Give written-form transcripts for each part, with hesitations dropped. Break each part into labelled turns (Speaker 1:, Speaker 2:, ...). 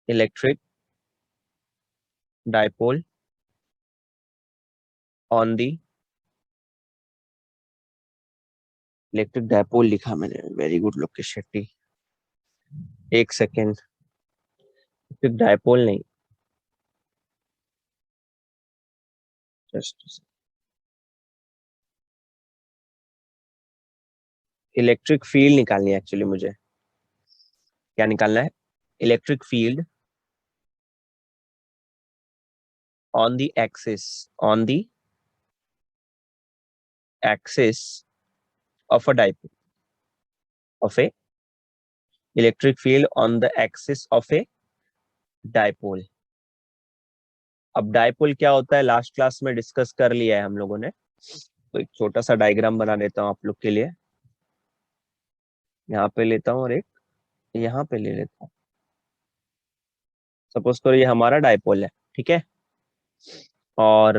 Speaker 1: Electric dipole on the, electric dipole लिखा मैंने, very good Lokesh Shetty, एक सेकेंड, इलेक्ट्रिक डाइपोल नहीं, जस्ट इलेक्ट्रिक फील्ड निकालनी है एक्चुअली मुझे। क्या निकालना है? Electric field on the axis, on the axis of a dipole, of A electric field on the axis of a dipole. अब डाइपोल क्या होता है लास्ट क्लास में डिस्कस कर लिया है हम लोगों ने, तो एक छोटा सा डायग्राम बना देता हूँ आप लोग के लिए। यहाँ पे लेता हूँ और एक यहाँ पे ले लेता हूँ। सपोज करो ये हमारा डाइपोल है, ठीक है, और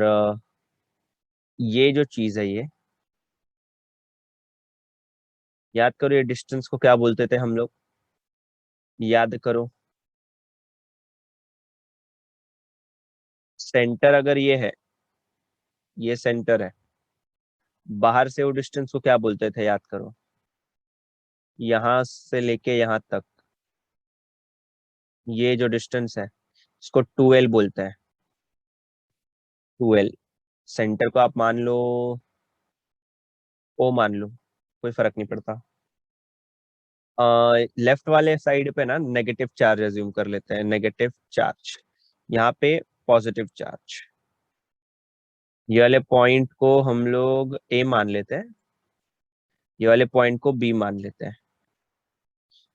Speaker 1: ये जो चीज है, ये याद करो, ये डिस्टेंस को क्या बोलते थे हम लोग, याद करो। सेंटर अगर ये है, ये सेंटर है, बाहर से वो डिस्टेंस को क्या बोलते थे, याद करो। यहां से लेके यहां तक ये जो डिस्टेंस है, इसको 2L बोलते हैं, 2L। सेंटर को आप मान लो O, मान लो, कोई फर्क नहीं पड़ता। लेफ्ट वाले साइड पे ना नेगेटिव चार्ज अज्यूम कर लेते हैं, नेगेटिव चार्ज, यहाँ पे पॉजिटिव चार्ज। ये वाले पॉइंट को हम लोग A मान लेते हैं, ये वाले पॉइंट को B मान लेते हैं।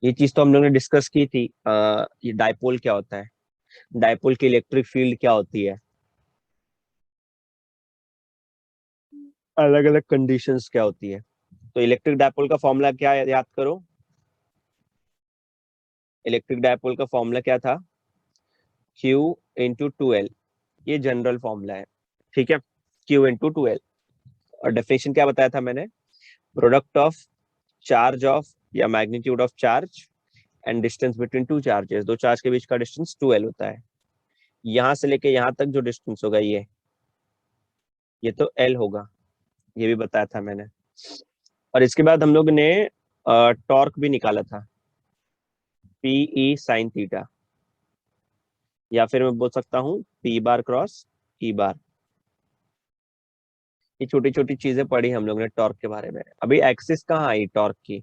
Speaker 1: ये चीज तो हम लोग ने डिस्कस की थी। ये डाइपोल क्या होता है, डाइपोल की इलेक्ट्रिक फील्ड क्या होती है, अलग अलग कंडीशंस क्या होती है। तो इलेक्ट्रिक डाइपोल का फॉर्मूला क्या है, याद करो। इलेक्ट्रिक डाइपोल का फॉर्मूला क्या था, Q × 2L, ये जनरल फॉर्मूला है, ठीक है, Q × 2L। और डेफिनेशन क्या बताया था मैंने, प्रोडक्ट ऑफ चार्ज ऑफ या magnitude of charge and distance between two charges, दो चार्ज के बीच का डिस्टेंस 2L होता है। यहां से लेके यहां तक जो डिस्टेंस होगा ये तो L होगा, ये भी बताया था मैंने। और इसके बाद हम लोग ने टॉर्क भी निकाला था, PE sin थीटा, या फिर मैं बोल सकता हूँ P बार क्रॉस E बार। ये छोटी छोटी चीजें पढ़ी हम लोग ने टॉर्क के बारे में। अभी एक्सिस कहाँ आई टॉर्क की,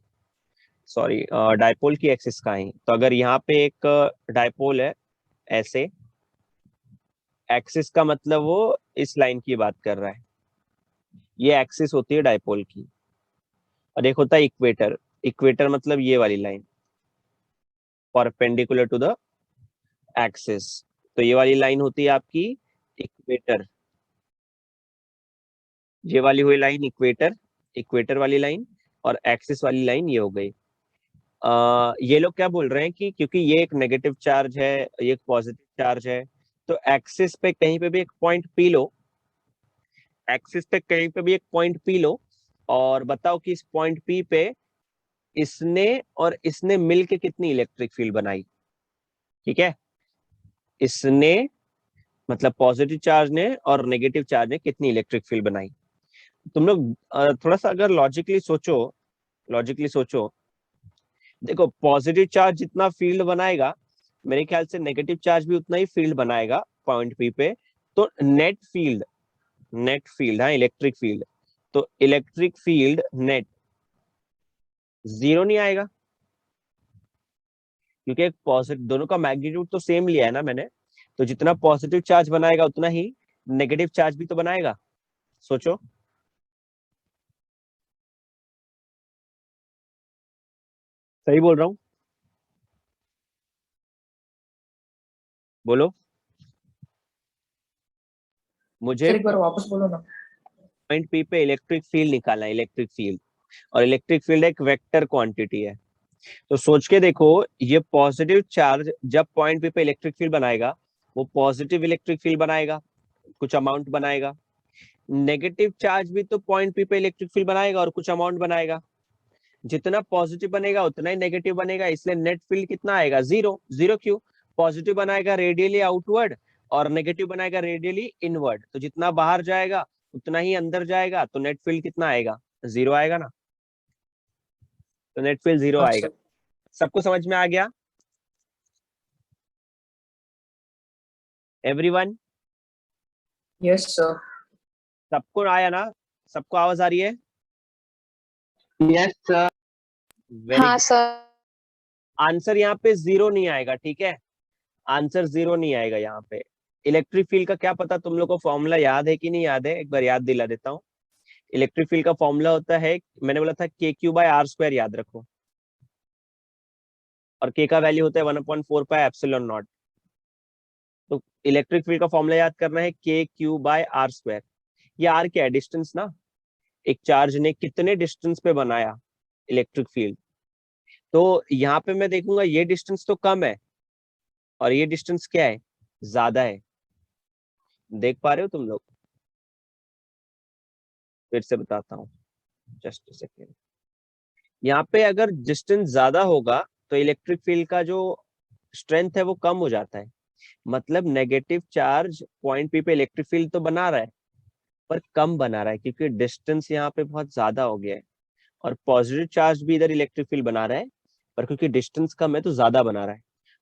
Speaker 1: सॉरी डाइपोल की एक्सिस कहाँ आई। तो अगर यहाँ पे एक डाइपोल है ऐसे, एक्सिस का मतलब वो इस लाइन की बात कर रहा है, ये एक्सिस होती है डाइपोल की। और एक होता है इक्वेटर, इक्वेटर मतलब ये वाली line, perpendicular to the axis. तो ये वाली लाइन होती है आपकी इक्वेटर, ये वाली हुई लाइन इक्वेटर, इक्वेटर वाली लाइन। और एक्सिस वाली लाइन ये हो गई। ये लोग क्या बोल रहे हैं कि क्योंकि ये एक नेगेटिव चार्ज है, ये एक पॉजिटिव चार्ज है, तो एक्सिस पे कहीं पे भी एक पॉइंट पी लो, एक्सिस पे कहीं पे भी एक पॉइंट पी लो, और बताओ कि इस पॉइंट पी पे इसने और इसने मिलके कितनी इलेक्ट्रिक फील्ड बनाई। ठीक है, इसने मतलब पॉजिटिव चार्ज ने और नेगेटिव चार्ज ने कितनी इलेक्ट्रिक फील्ड बनाई। तुम लोग थोड़ा सा अगर लॉजिकली सोचो, लॉजिकली सोचो, देखो पॉजिटिव चार्ज जितना फील्ड बनाएगा, मेरे ख्याल से नेगेटिव चार्ज भी उतना ही फील्ड बनाएगा पॉइंट पी पे। तो नेट फील्ड, नेट फील्ड, हाँ इलेक्ट्रिक फील्ड, तो इलेक्ट्रिक फील्ड नेट जीरो नहीं आएगा, क्योंकि एक पॉजिटिव, दोनों का मैग्नीट्यूड तो सेम लिया है ना मैंने। तो जितना पॉजिटिव चार्ज बनाएगा उतना ही नेगेटिव चार्ज भी तो बनाएगा। सोचो, सही बोल रहा हूँ, बोलो मुझे।
Speaker 2: सर एक बार वापस बोलो ना।
Speaker 1: पॉइंट पी पे इलेक्ट्रिक फील्ड निकालना है, इलेक्ट्रिक फील्ड, और इलेक्ट्रिक फील्ड एक वेक्टर क्वांटिटी है। तो सोच के देखो, ये पॉजिटिव चार्ज जब पॉइंट पी पे इलेक्ट्रिक फील्ड बनाएगा, वो पॉजिटिव इलेक्ट्रिक फील्ड बनाएगा, कुछ अमाउंट बनाएगा। नेगेटिव चार्ज भी तो पॉइंट पी पे इलेक्ट्रिक फील्ड बनाएगा और कुछ अमाउंट बनाएगा। जितना पॉजिटिव बनेगा उतना ही नेगेटिव बनेगा, इसलिए नेट फील्ड कितना आएगा, जीरो। जीरो क्यों, पॉजिटिव बनाएगा रेडियली आउटवर्ड और नेगेटिव बनाएगा रेडियली इनवर्ड। तो जितना बाहर जाएगा उतना ही अंदर जाएगा, तो नेट फील्ड कितना आएगा? 0 आएगा ना। तो नेट फील्ड 0 आएगा।
Speaker 2: अच्छा।
Speaker 1: सबको समझ में आ गया एवरीवन?
Speaker 2: Yes sir.
Speaker 1: सबको आया ना? सबको आवाज आ रही है?
Speaker 3: Yes sir.
Speaker 1: वेरी
Speaker 4: हाँ
Speaker 1: गुड।
Speaker 4: सर।
Speaker 1: आंसर यहाँ पे 0 नहीं आएगा, ठीक है? आंसर 0 नहीं आएगा यहाँ पे। इलेक्ट्रिक फील्ड का क्या पता तुम लोग को फॉर्मूला याद है कि नहीं याद है? एक बार याद दिला देता हूँ। इलेक्ट्रिक फील्ड का फॉर्मूला होता है, मैंने बोला था KQ/R², याद रखो। और K का वैल्यू होता है 1/4πε0। तो इलेक्ट्रिक फील्ड का फॉर्मूला याद करना है KQ/R²। ये R क्या है? डिस्टेंस ना। एक चार्ज ने कितने डिस्टेंस पे बनाया इलेक्ट्रिक फील्ड। तो यहाँ पे मैं देखूंगा ये डिस्टेंस तो कम है और ये डिस्टेंस क्या है? ज्यादा है। देख पा रहे हो तुम लोग? फिर से बताता हूँ, जस्ट सेकेंड। यहाँ पे अगर डिस्टेंस ज्यादा होगा तो इलेक्ट्रिक फील्ड का जो स्ट्रेंथ है वो कम हो जाता है। मतलब नेगेटिव चार्ज पॉइंट पी पे इलेक्ट्रिक फील्ड तो बना रहा है पर कम बना रहा है, क्योंकि डिस्टेंस यहाँ पे बहुत ज्यादा हो गया है। और पॉजिटिव चार्ज भी इधर इलेक्ट्रिक फील्ड बना रहा है, पर क्योंकि डिस्टेंस कम है तो ज्यादा बना रहा है।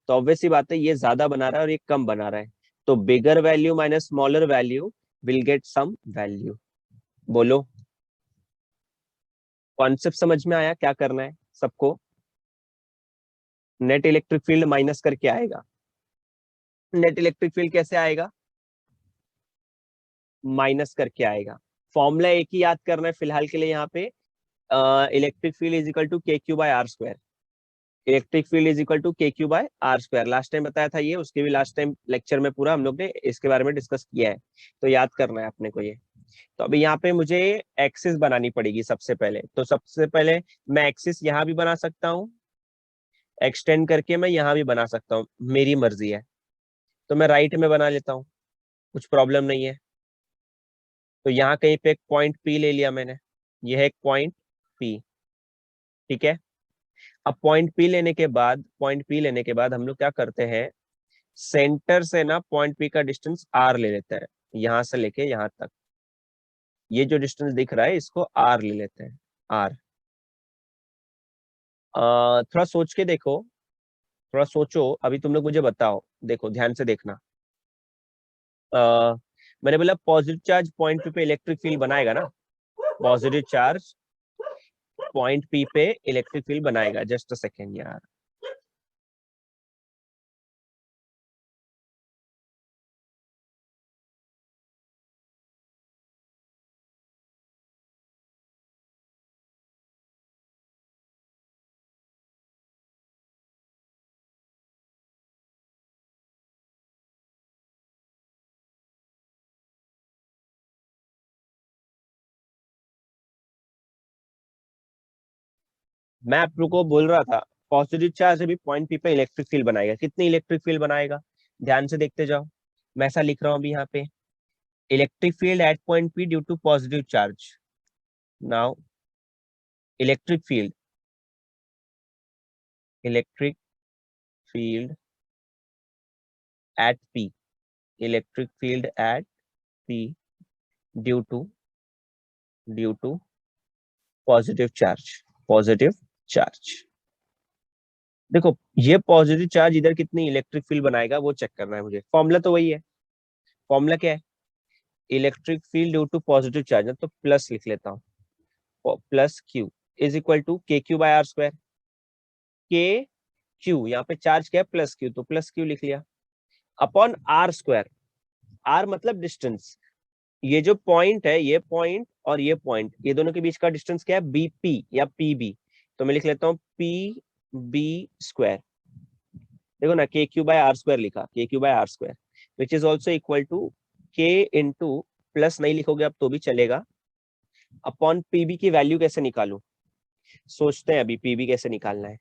Speaker 1: तो ऑब्वियस सी बात है, ये ज्यादा बना रहा है और ये कम बना रहा है। तो bigger value minus smaller value will get some value. बोलो, कॉन्सेप्ट समझ में आया? क्या करना है सबको? नेट इलेक्ट्रिक फील्ड माइनस करके आएगा। नेट इलेक्ट्रिक फील्ड कैसे आएगा? माइनस करके आएगा। फॉर्मूला एक ही याद करना है फिलहाल के लिए यहाँ पे। Electric field is equal to KQ/R²। Electric field is equal to KQ/R²। Last time बताया था ये, उसके भी लास्ट टाइम लेक्चर में पूरा हम लोग ने इसके बारे में डिस्कस किया है, तो याद करना है अपने को ये। तो अभी यहाँ पे मुझे एक्सिस बनानी पड़ेगी सबसे पहले। तो सबसे पहले मैं एक्सिस यहाँ भी बना सकता हूँ, एक्सटेंड करके मैं यहाँ भी बना सकता हूँ, मेरी मर्जी है। तो मैं राइट में बना लेता हूँ, कुछ प्रॉब्लम नहीं है। तो यहाँ कहीं पे एक पॉइंट P ले लिया मैंने, यह है एक पॉइंट P, ठीक है? अब पॉइंट P लेने के बाद हम लोग क्या करते हैं, सेंटर से ना पॉइंट P का डिस्टेंस R ले लेते हैं, यहां से लेके यहां तक। ये जो डिस्टेंस दिख रहा है इसको R ले लेते हैं, R। थोड़ा सोच के देखो, थोड़ा सोचो, अभी तुम लोग मुझे बताओ, देखो ध्यान से देखना। मैंने बोला पॉजिटिव चार्ज पॉइंट P पे इलेक्ट्रिक फील्ड बनाएगा ना, पॉजिटिव चार्ज पॉइंट P पे इलेक्ट्रिक फील्ड बनाएगा। जस्ट अ सेकेंड यार। मैं आप लोग को बोल रहा था पॉजिटिव चार्ज अभी पॉइंट P पे इलेक्ट्रिक फील्ड बनाएगा। कितनी इलेक्ट्रिक फील्ड बनाएगा? ध्यान से देखते जाओ, मैं ऐसा लिख रहा हूँ अभी यहाँ पे, electric field at point P due to positive charge. Now electric field at P, electric field at P due to positive charge. देखो ये पॉजिटिव चार्ज इधर कितनी इलेक्ट्रिक फील्ड बनाएगा वो चेक करना है मुझे। फॉर्मूला तो वही है। फॉर्मूला क्या है? Electric field due to positive charge, तो प्लस लिख लेता हूँ, plus Q is equal to KQ/R²। K Q, यहाँ पे चार्ज क्या है? प्लस Q, तो प्लस Q लिख लिया, अपॉन R²। R मतलब डिस्टेंस। ये जो पॉइंट है, ये पॉइंट और ये पॉइंट, ये दोनों के बीच का डिस्टेंस क्या है? BP या PB। तो मैं लिख लेता हूँ PB²। देखो ना, KQ/R² लिखा, KQ/R², which is also equal to K into, plus नहीं लिखोगे अब तो भी चलेगा, अपॉन PB की वैल्यू कैसे निकालूं? सोचते हैं अभी PB कैसे निकालना है।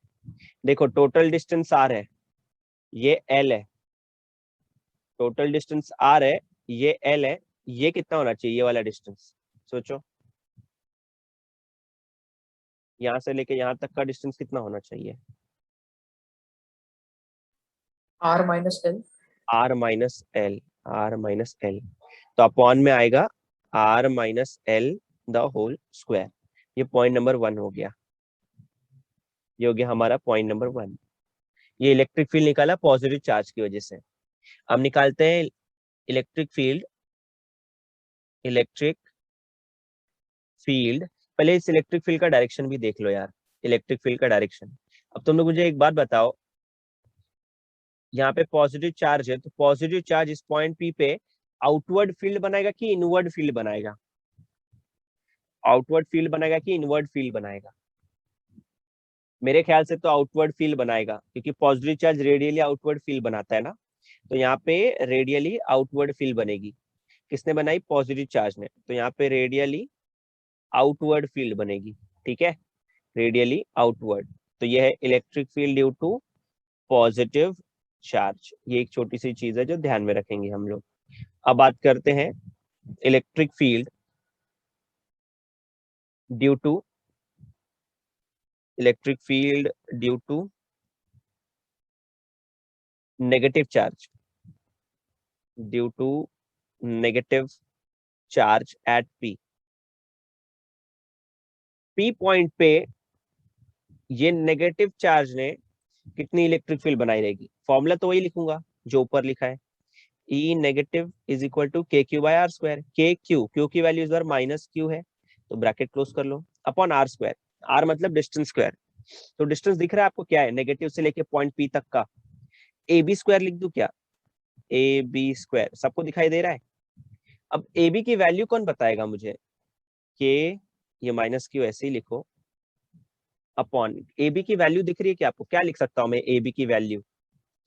Speaker 1: देखो टोटल डिस्टेंस R है, ये L है। टोटल डिस्टेंस R है, ये L है। ये कितना होना चाहिए, ये वाला डिस्टेंस? सोचो, यहां से लेके यहां तक का डिस्टेंस कितना होना चाहिए?
Speaker 2: R minus L.
Speaker 1: R minus L, R minus L, तो अपॉन में आएगा R minus L the whole square. ये पॉइंट नंबर 1 हो गया, ये हो गया हमारा पॉइंट नंबर 1। ये इलेक्ट्रिक फील्ड निकाला पॉजिटिव चार्ज की वजह से। अब निकालते हैं इलेक्ट्रिक फील्ड। इलेक्ट्रिक फील्ड, पहले इस इलेक्ट्रिक फील्ड का डायरेक्शन भी देख लो यार, इलेक्ट्रिक फील्ड का डायरेक्शन। अब तुम लोग मुझे एक बात बताओ, यहाँ पे पॉजिटिव चार्ज है, तो पॉजिटिव चार्ज इस पॉइंट पी पे आउटवर्ड फील्ड बनाएगा कि इनवर्ड फील्ड बनाएगा? आउटवर्ड फील्ड बनाएगा कि इनवर्ड फील्ड बनाएगा? मेरे ख्याल से तो आउटवर्ड फील्ड बनाएगा, क्योंकि positive charge radially outward field बनाता है ना, तो यहाँ पे रेडियली आउटवर्ड फील्ड बनेगी। किसने बनाई? पॉजिटिव चार्ज ने। तो यहाँ पे रेडियली आउटवर्ड फील्ड बनेगी, ठीक है, रेडियली आउटवर्ड। तो ये है electric field due to positive charge. ये एक छोटी सी चीज है जो ध्यान में रखेंगे हम लोग। अब बात करते हैं electric field due to, electric field due to negative charge, due to negative charge at P। P point पे ये नेगेटिव चार्ज ने कितनी इलेक्ट्रिक फील्ड बनाई रहेगी? फॉर्मूला तो वही लिखूंगा जो ऊपर लिखा है, E negative is equal to K Q by are square. के क्यू, क्यू की वैल्यू इस बार माइनस क्यू है, तो ब्रैकेट क्लोज कर लो, अपॉन आर स्क्वायर। आर मतलब डिस्टेंस स्क्वायर, तो डिस्टेंस दिख रहा है आपको क्या है? नेगेटिव से लेके पॉइंट P तक का। ए बी स्क्वायर लिख दूं क्या? ए बी स्क्वायर सबको दिखाई दे रहा है? अब ए बी की वैल्यू कौन बताएगा मुझे? के, ये माइनस क्यू ऐसे ही लिखो, अपॉन ए बी की वैल्यू दिख रही है क्या आपको? क्या लिख सकता हूं मैं ए बी की वैल्यू?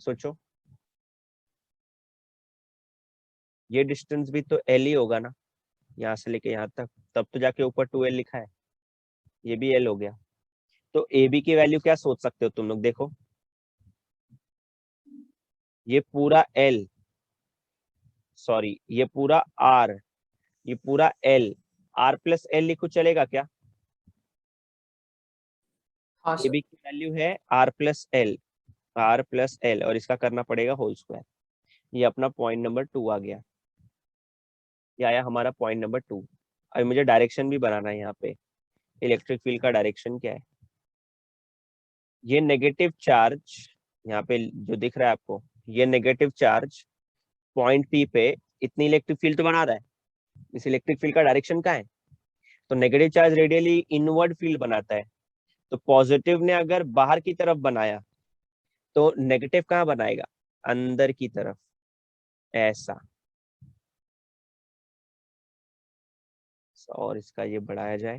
Speaker 1: सोचो, ये डिस्टेंस भी तो एल ही होगा ना, यहाँ से लेके यहाँ तक, तब तो जाके ऊपर 2L लिखा है, ये भी L हो गया। तो ए बी की वैल्यू क्या सोच सकते हो तुम लोग? देखो, ये पूरा L, सॉरी ये पूरा R, ये पूरा L, R प्लस L लिखो, चलेगा क्या?
Speaker 2: हाँ
Speaker 1: ए
Speaker 2: सर।
Speaker 1: बी की वैल्यू है R plus L, R plus L, और इसका करना पड़ेगा होल स्क्वायर। ये अपना पॉइंट नंबर 2 आ गया, ये आया हमारा पॉइंट नंबर 2। अभी मुझे डायरेक्शन भी बनाना है यहाँ पे, इलेक्ट्रिक फील्ड का डायरेक्शन क्या है? ये नेगेटिव चार्ज यहाँ पे जो दिख रहा है आपको, ये नेगेटिव चार्ज पॉइंट P पे इतनी इलेक्ट्रिक फील्ड तो बना रहा है। इस इलेक्ट्रिक फील्ड का डायरेक्शन क्या है? तो negative charge radially inward field बनाता है, तो पॉजिटिव ने अगर बाहर की तरफ बनाया तो नेगेटिव कहाँ बनाएगा? अंदर की तरफ, ऐसा। और इसका ये बढ़ाया जाए,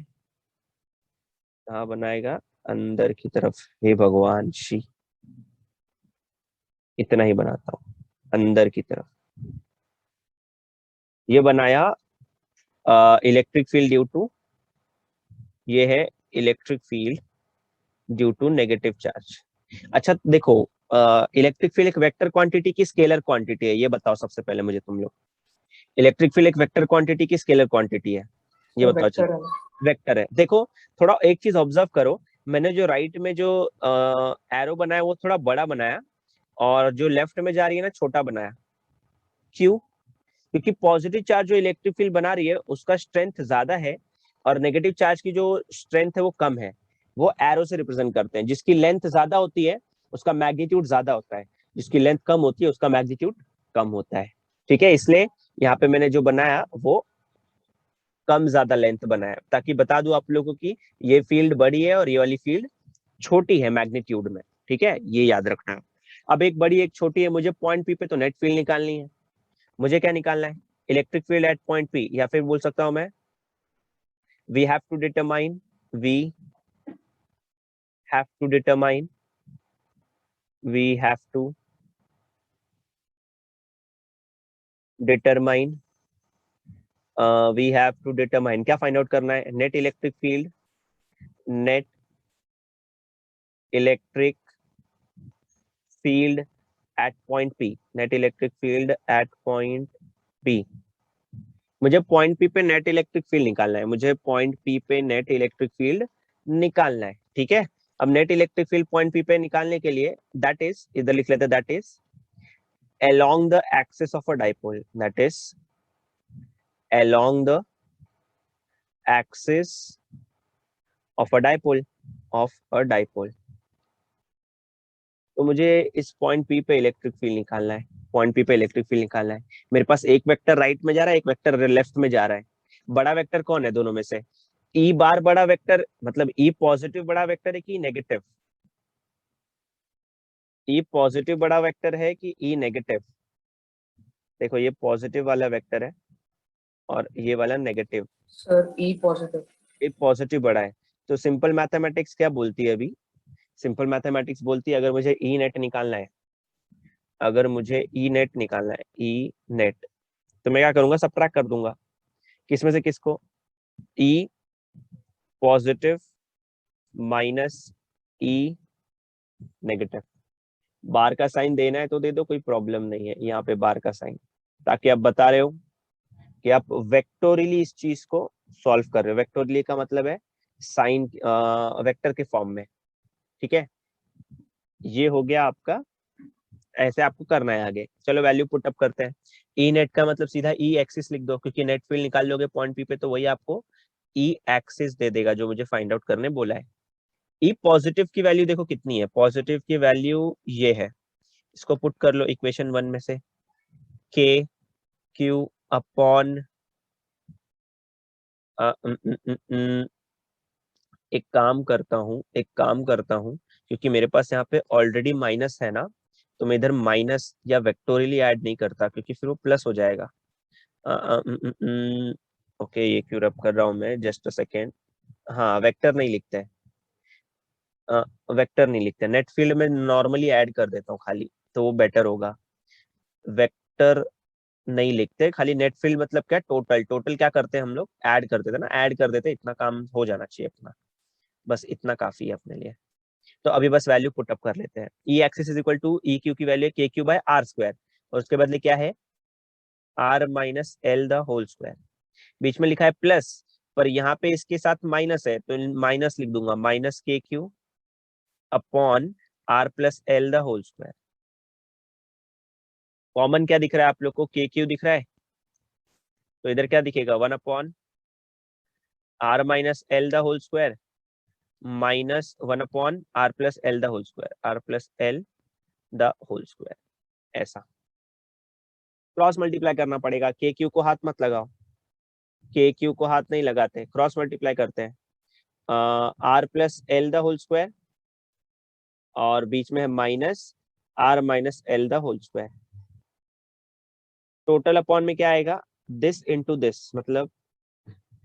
Speaker 1: कहाँ बनाएगा? अंदर की तरफ। हे भगवान श्री, इतना ही बनाता हूँ, अंदर की तरफ। ये बनाया इलेक्ट्रिक फील्ड ड्यू टू, ये है electric field due to negative charge. अच्छा देखो, इलेक्ट्रिक फील्ड एक वेक्टर क्वांटिटी की स्केलर क्वांटिटी है, ये बताओ सबसे पहले मुझे तुम लोग। इलेक्ट्रिक फील्ड एक वेक्टर क्वांटिटी की स्केलर क्वांटिटी है, ये बताओ।
Speaker 2: वेक्टर है।
Speaker 1: वेक्टर है। देखो थोड़ा एक चीज ऑब्जर्व करो, मैंने जो राइट में जो एरो बनाया वो थोड़ा बड़ा बनाया, और जो लेफ्ट में जा रही है ना छोटा बनाया। क्यों? क्योंकि पॉजिटिव चार्ज जो इलेक्ट्रिक फील्ड बना रही है उसका स्ट्रेंथ ज्यादा है, और नेगेटिव चार्ज की जो स्ट्रेंथ है वो कम है। वो एरो से रिप्रेजेंट करते हैं, जिसकी लेंथ ज्यादा होती है उसका मैग्नीट्यूड ज्यादा होता है, जिसकी लेंथ कम होती है उसका मैग्नीट्यूड कम होता है। ठीक है, इसलिए यहाँ पे मैंने जो बनाया वो कम ज्यादा लेंथ बनाया, ताकि बता दूं आप लोगों को कि ये फील्ड बड़ी है और ये वाली फील्ड छोटी है मैग्नीट्यूड में। ठीक है, ये याद रखना है। अब एक बड़ी एक छोटी है, मुझे पॉइंट P पे तो नेट फील्ड निकालनी है। मुझे क्या निकालना है? Electric field at point P, या फिर बोल सकता हूं मैं we have to determine, we have to determine, we have to determine, we have to determine, क्या फाइंड आउट करना है? Net electric field, net electric field at point P, net electric field at point P। मुझे point P पे net electric field निकालना है, मुझे point P पे net electric field निकालना है। ठीक है, अब net electric field point P पे निकालने के लिए दैट इज, इधर लिख लेते हैं, that is along the axis of a dipole, that is along the axis of a dipole, तो मुझे इस पॉइंट पी पे इलेक्ट्रिक फील्ड निकालना है, मेरे पास एक वेक्टर राइट में जा रहा है, एक वेक्टर लेफ्ट में जा रहा है। बड़ा वेक्टर कौन है दोनों में से? ई बार बड़ा वेक्टर, मतलब ई पॉजिटिव बड़ा वेक्टर है कि नेगेटिव? ई पॉजिटिव बड़ा वेक्टर है कि ई नेगेटिव? देखो ये पॉजिटिव वाला वेक्टर है और ये वाला नेगेटिव।
Speaker 2: सर ई पॉजिटिव।
Speaker 1: ये पॉजिटिव बड़ा है, तो सिंपल मैथमेटिक्स क्या बोलती है अभी? सिंपल मैथमेटिक्स बोलती है अगर मुझे ई नेट निकालना है, ई नेट, तो मैं क्या करूंगा? सबट्रैक्ट कर दूंगा। किसमें से किसको? ई पॉजिटिव माइनस ई नेगेटिव। बार का साइन देना है तो दे दो, कोई प्रॉब्लम नहीं है यहाँ पे बार का साइन, ताकि आप बता रहे हो कि आप वेक्टोरियली इस चीज को सॉल्व कर रहे हो। वेक्टोरियली का मतलब है साइन वेक्टर के फॉर्म में, ठीक है? ये हो गया आपका, ऐसे आपको करना है आगे। चलो वैल्यू पुट अप करते हैं। ई नेट का मतलब सीधा ई एक्सिस लिख दो, क्योंकि नेट फील्ड निकाल लोगे पॉइंट पी पे तो वही आपको ई एक्सिस दे देगा जो मुझे फाइंड आउट करने बोला है। ई पॉजिटिव की वैल्यू देखो कितनी है, पॉजिटिव की वैल्यू ये है, इसको पुट कर लो इक्वेशन 1 में से, के क्यू अपॉन एक काम करता हूँ क्योंकि मेरे पास यहाँ पे ऑलरेडी माइनस है ना, तो मैं इधर माइनस या वेक्टोरियली ऐड नहीं करता क्योंकि फिर वो प्लस हो जाएगा। ओके, ये क्यों रब कर रहा हूँ मैं, जस्ट अ सेकेंड। हाँ, वेक्टर नहीं लिखते, नेट फील्ड में नॉर्मली ऐड कर देता हूँ खाली, तो वो बेटर होगा। वेक्टर नहीं लिखते, खाली नेट फील्ड मतलब क्या, टोटल क्या करते हैं हम लोग, ऐड कर देते ना, ऐड कर देते, इतना काम हो जाना चाहिए अपना, बस इतना काफी है अपने लिए। तो अभी बस वैल्यू पुट अप कर लेते हैं। E axis is equal to E Q की वैल्यू के क्यू बाय आर स्क्वायर, और उसके बदले क्या है, R minus L the whole square. बीच में लिखा है प्लस, पर यहाँ पे इसके साथ माइनस है तो माइनस लिख दूंगा, minus K Q upon R plus L the whole square. Common क्या दिख रहा है आप लोग को, के क्यू दिख रहा है, तो इधर क्या दिखेगा, 1 upon R minus L the whole square minus 1 upon R plus L the whole square, R plus L the whole square. ऐसा क्रॉस मल्टीप्लाई करना पड़ेगा, के क्यू को हाथ मत लगाओ, के क्यू को हाथ नहीं लगाते, क्रॉस मल्टीप्लाई करते हैं। R plus L the whole square और बीच में है minus R minus L the whole square. Total upon में क्या आएगा, दिस इंटू दिस, मतलब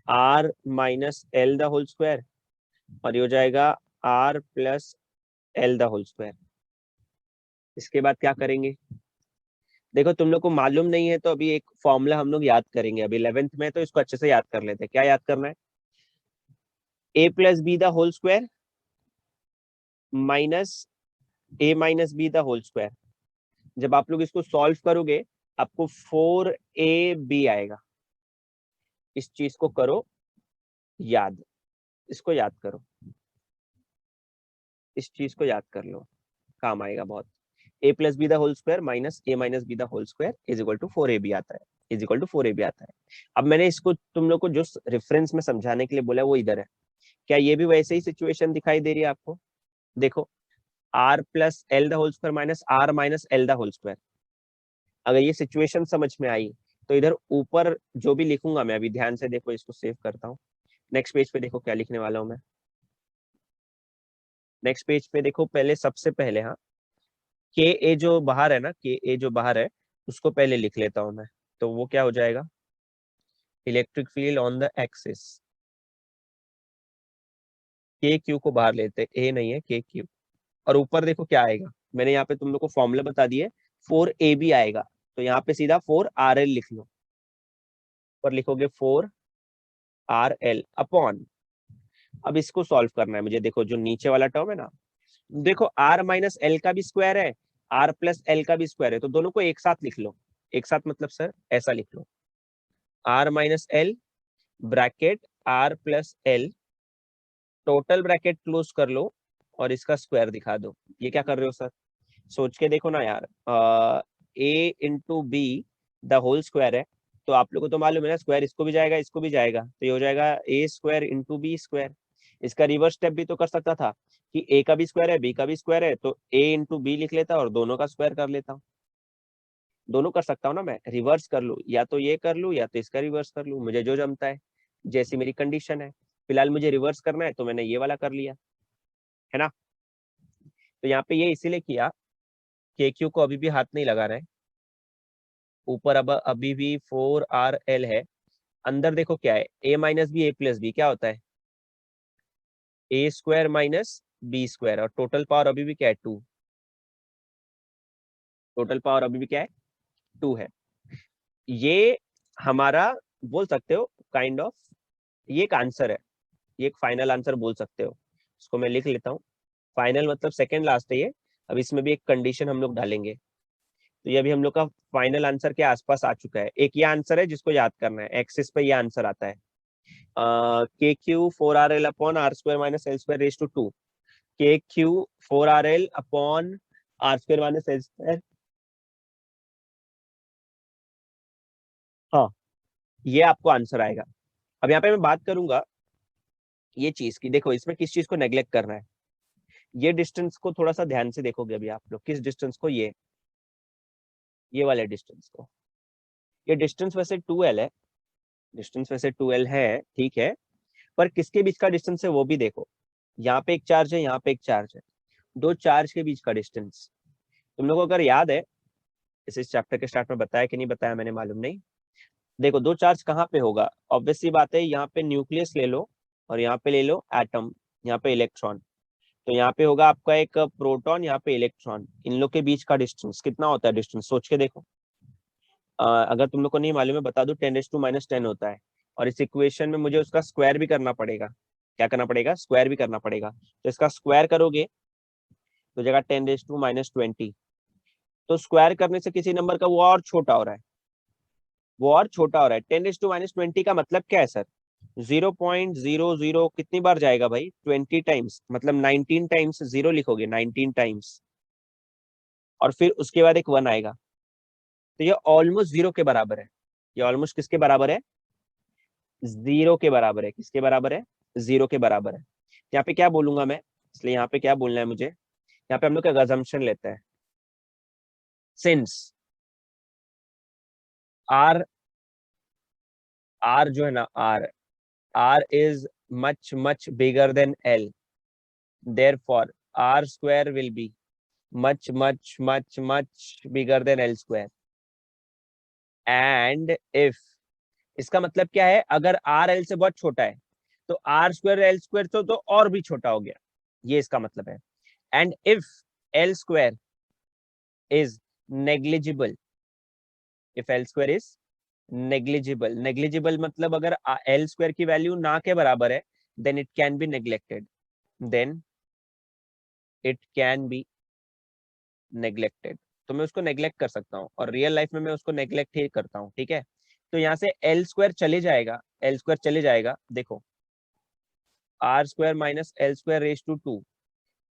Speaker 1: R minus L the whole square, और ये हो जाएगा R plus L the whole square. इसके बाद क्या करेंगे, देखो तुम लोग को मालूम नहीं है तो अभी एक फॉर्मूला हम लोग याद करेंगे, अभी 11th में, तो इसको अच्छे से याद कर लेते हैं। क्या याद करना है, A plus B the whole square minus A minus B the whole square. जब आप लोग इसको सॉल्व करोगे आपको 4ab आएगा। इस चीज को करो याद, इसको याद करो, इस चीज को याद कर लो, काम आएगा बहुत। a plus B the whole square minus A minus B the whole square is equal to 4ab आता है, अब मैंने इसको तुम लोग को जो रेफरेंस में समझाने के लिए बोला वो इधर है। क्या ये भी वैसे ही सिचुएशन दिखाई दे रही है आपको? देखो, r plus L the whole square minus R minus L the whole square. अगर ये सिचुएशन समझ में आई तो इधर ऊपर जो भी लिखूंगा मैं, अभी ध्यान से देखो, इसको सेव करता हूँ। नेक्स्ट पेज पे देखो क्या लिखने वाला हूं मैं। नेक्स्ट पेज पे देखो, पहले सबसे पहले, हाँ, के ए जो बाहर है ना, के ए जो बाहर है उसको पहले लिख लेता हूं मैं। तो वो क्या हो जाएगा, electric field on the axis, के क्यू को बाहर लेते, ए नहीं है के क्यू, और ऊपर देखो क्या आएगा, मैंने यहाँ पे तुम लोग को फॉर्मूला बता दिए, 4ab आएगा, तो यहाँ पे सीधा 4rl लिख लो, पर लिखोगे 4rl अपॉन, अब इसको सॉल्व करना है मुझे। देखो जो नीचे वाला टर्म है ना, देखो r माइनस एल का भी स्क्वायर है, r प्लस एल का भी स्क्वायर है, तो दोनों को एक साथ लिख लो। एक साथ मतलब सर ऐसा लिख लो, r minus L bracket r plus L, total bracket close कर लो और इसका स्क्वायर दिखा दो। ये क्या कर रहे हो सर, सोच के देखो ना यार, a into B the whole square है, तो आप लोगों को तो मालूम है ना, स्क्वायर इसको भी जाएगा इसको भी जाएगा, तो ये हो जाएगा a square into B square. इसका रिवर्स स्टेप भी तो कर सकता था कि a का भी स्क्वायर है b का भी स्क्वायर है, तो a इंटू बी लिख लेता और दोनों का स्क्वायर कर लेता हूँ। दोनों कर सकता हूँ ना मैं, रिवर्स कर लूँ, या तो ये कर लूँ या तो इसका रिवर्स कर लूँ, मुझे जो जमता है, जैसी मेरी कंडीशन है। फिलहाल मुझे रिवर्स करना है तो मैंने ये वाला कर लिया, है ना। तो यहाँ पे ये इसीलिए किया के क्यू को अभी भी हाथ नहीं लगा रहे, ऊपर अब अभी भी 4RL है, अंदर देखो क्या है, a minus B A plus B क्या होता है, A square minus B square, और टोटल पावर अभी भी क्या है 2, टोटल पावर अभी भी क्या है 2 है। ये हमारा बोल सकते हो काइंड ऑफ, ये एक आंसर है, ये एक फाइनल आंसर बोल सकते हो। इसको मैं लिख लेता हूँ, फाइनल मतलब सेकंड लास्ट है ये। अब इसमें भी एक कंडीशन हम लोग डालेंगे, तो ये अभी हम लोग का फाइनल आंसर के आसपास आ चुका है। एक ये आंसर है जिसको याद करना है, एक्सिस पे ये आंसर आता है, के Q 4RL upon are square minus L square raise to 2, K Q 4RL upon are square minus L square. हाँ, ये आपको आंसर आएगा। अब यहाँ पे मैं बात करूंगा ये चीज की, देखो इसमें किस चीज को नेग्लेक्ट करना है, ये डिस्टेंस को थोड़ा सा ध्यान से देखोगे अभी आप लोग, किस डिस्टेंस को, ये वाले डिस्टेंस को। ये डिस्टेंस वैसे 2L है, डिस्टेंस वैसे 2L है, ठीक है, पर किसके बीच का डिस्टेंस है वो भी देखो। यहाँ पे एक चार्ज है, यहाँ पे एक चार्ज है, दो चार्ज के बीच का डिस्टेंस तुम लोगों को अगर याद है, इस चैप्टर के स्टार्ट में बताया कि नहीं बताया मैंने मालूम नहीं। देखो दो चार्ज कहाँ पे होगा, ऑब्वियस सी बात है, यहाँ पे न्यूक्लियस ले लो और यहाँ पे ले लो एटम, यहाँ पे इलेक्ट्रॉन, तो यहाँ पे होगा आपका एक प्रोटॉन, यहाँ पे इलेक्ट्रॉन, इन लोग के बीच का डिस्टेंस कितना होता है, डिस्टेंस सोच के देखो। अगर तुम लोग को नहीं मालूम है बता दो, 10⁻⁻10 होता है, और इस इक्वेशन में मुझे उसका स्क्वायर भी करना पड़ेगा, क्या करना पड़ेगा, स्क्वायर भी करना पड़ेगा, तो इसका स्क्वायर करोगे तो जगह 10⁻20, तो स्क्वायर करने से किसी नंबर का वो और छोटा हो रहा है, वो और छोटा हो रहा है। 10⁻20 का मतलब क्या है सर, 0.00 कितनी बार जाएगा भाई, 20 टाइम्स, मतलब 19 टाइम्स जीरो लिखोगे, 19 टाइम्स, और फिर उसके बाद एक 1 आएगा, तो ये ऑलमोस्ट जीरो के बराबर है। ये ऑलमोस्ट किसके बराबर है, जीरो के बराबर है, किसके बराबर है, जीरो के बराबर है। यहाँ पे क्या बोलूंगा मैं, इसलिए यहाँ पे क्या बोलना है मुझे, यहाँ पे हम लोग का अजम्पशन लेते हैं, सिंस आर, आर जो है ना, R is much much bigger than L, therefore r square will be much much much much bigger than l square, and if, इसका मतलब क्या है, अगर r l से बहुत छोटा है तो r स्क्वायर l स्क्वायर तो और भी छोटा हो गया, ये इसका मतलब है। And if l square is negligible, if l square is negligible, negligible मतलब अगर l स्क्वायर की वैल्यू ना के बराबर है, then it can be neglected, then it can be neglected, तो मैं उसको नेग्लेक्ट कर सकता हूँ, और रियल लाइफ में मैं उसको नेग्लेक्ट ही करता हूँ, ठीक है। तो यहाँ से एल स्क्वायर चले जाएगा, एल स्क्वायर चले जाएगा, देखो are square minus L square raise to 2,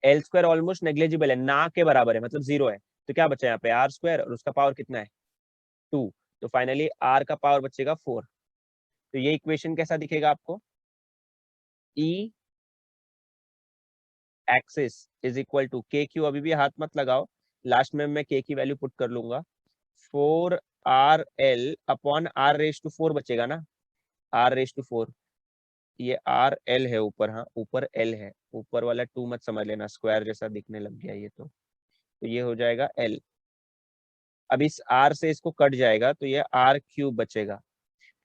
Speaker 1: L square almost negligible है, ना के बराबर है, मतलब जीरो है, तो क्या बचा यहाँ पे आर स्क्वायर, और उसका पावर कितना है 2, तो फाइनली आर का पावर बचेगा 4। तो ये इक्वेशन कैसा दिखेगा आपको, E axis is equal to K Q, अभी भी हाथ मत लगाओ, लास्ट में मैं के की वैल्यू पुट कर लूंगा, 4RL upon are raise to 4 बचेगा ना, आर रेज टू 4, ये RL है ऊपर, हाँ ऊपर L है, ऊपर वाला 2 मत समझ लेना, स्क्वायर जैसा दिखने लग गया ये तो ये हो जाएगा L। अब इस R से इसको कट जाएगा तो ये R क्यूब बचेगा,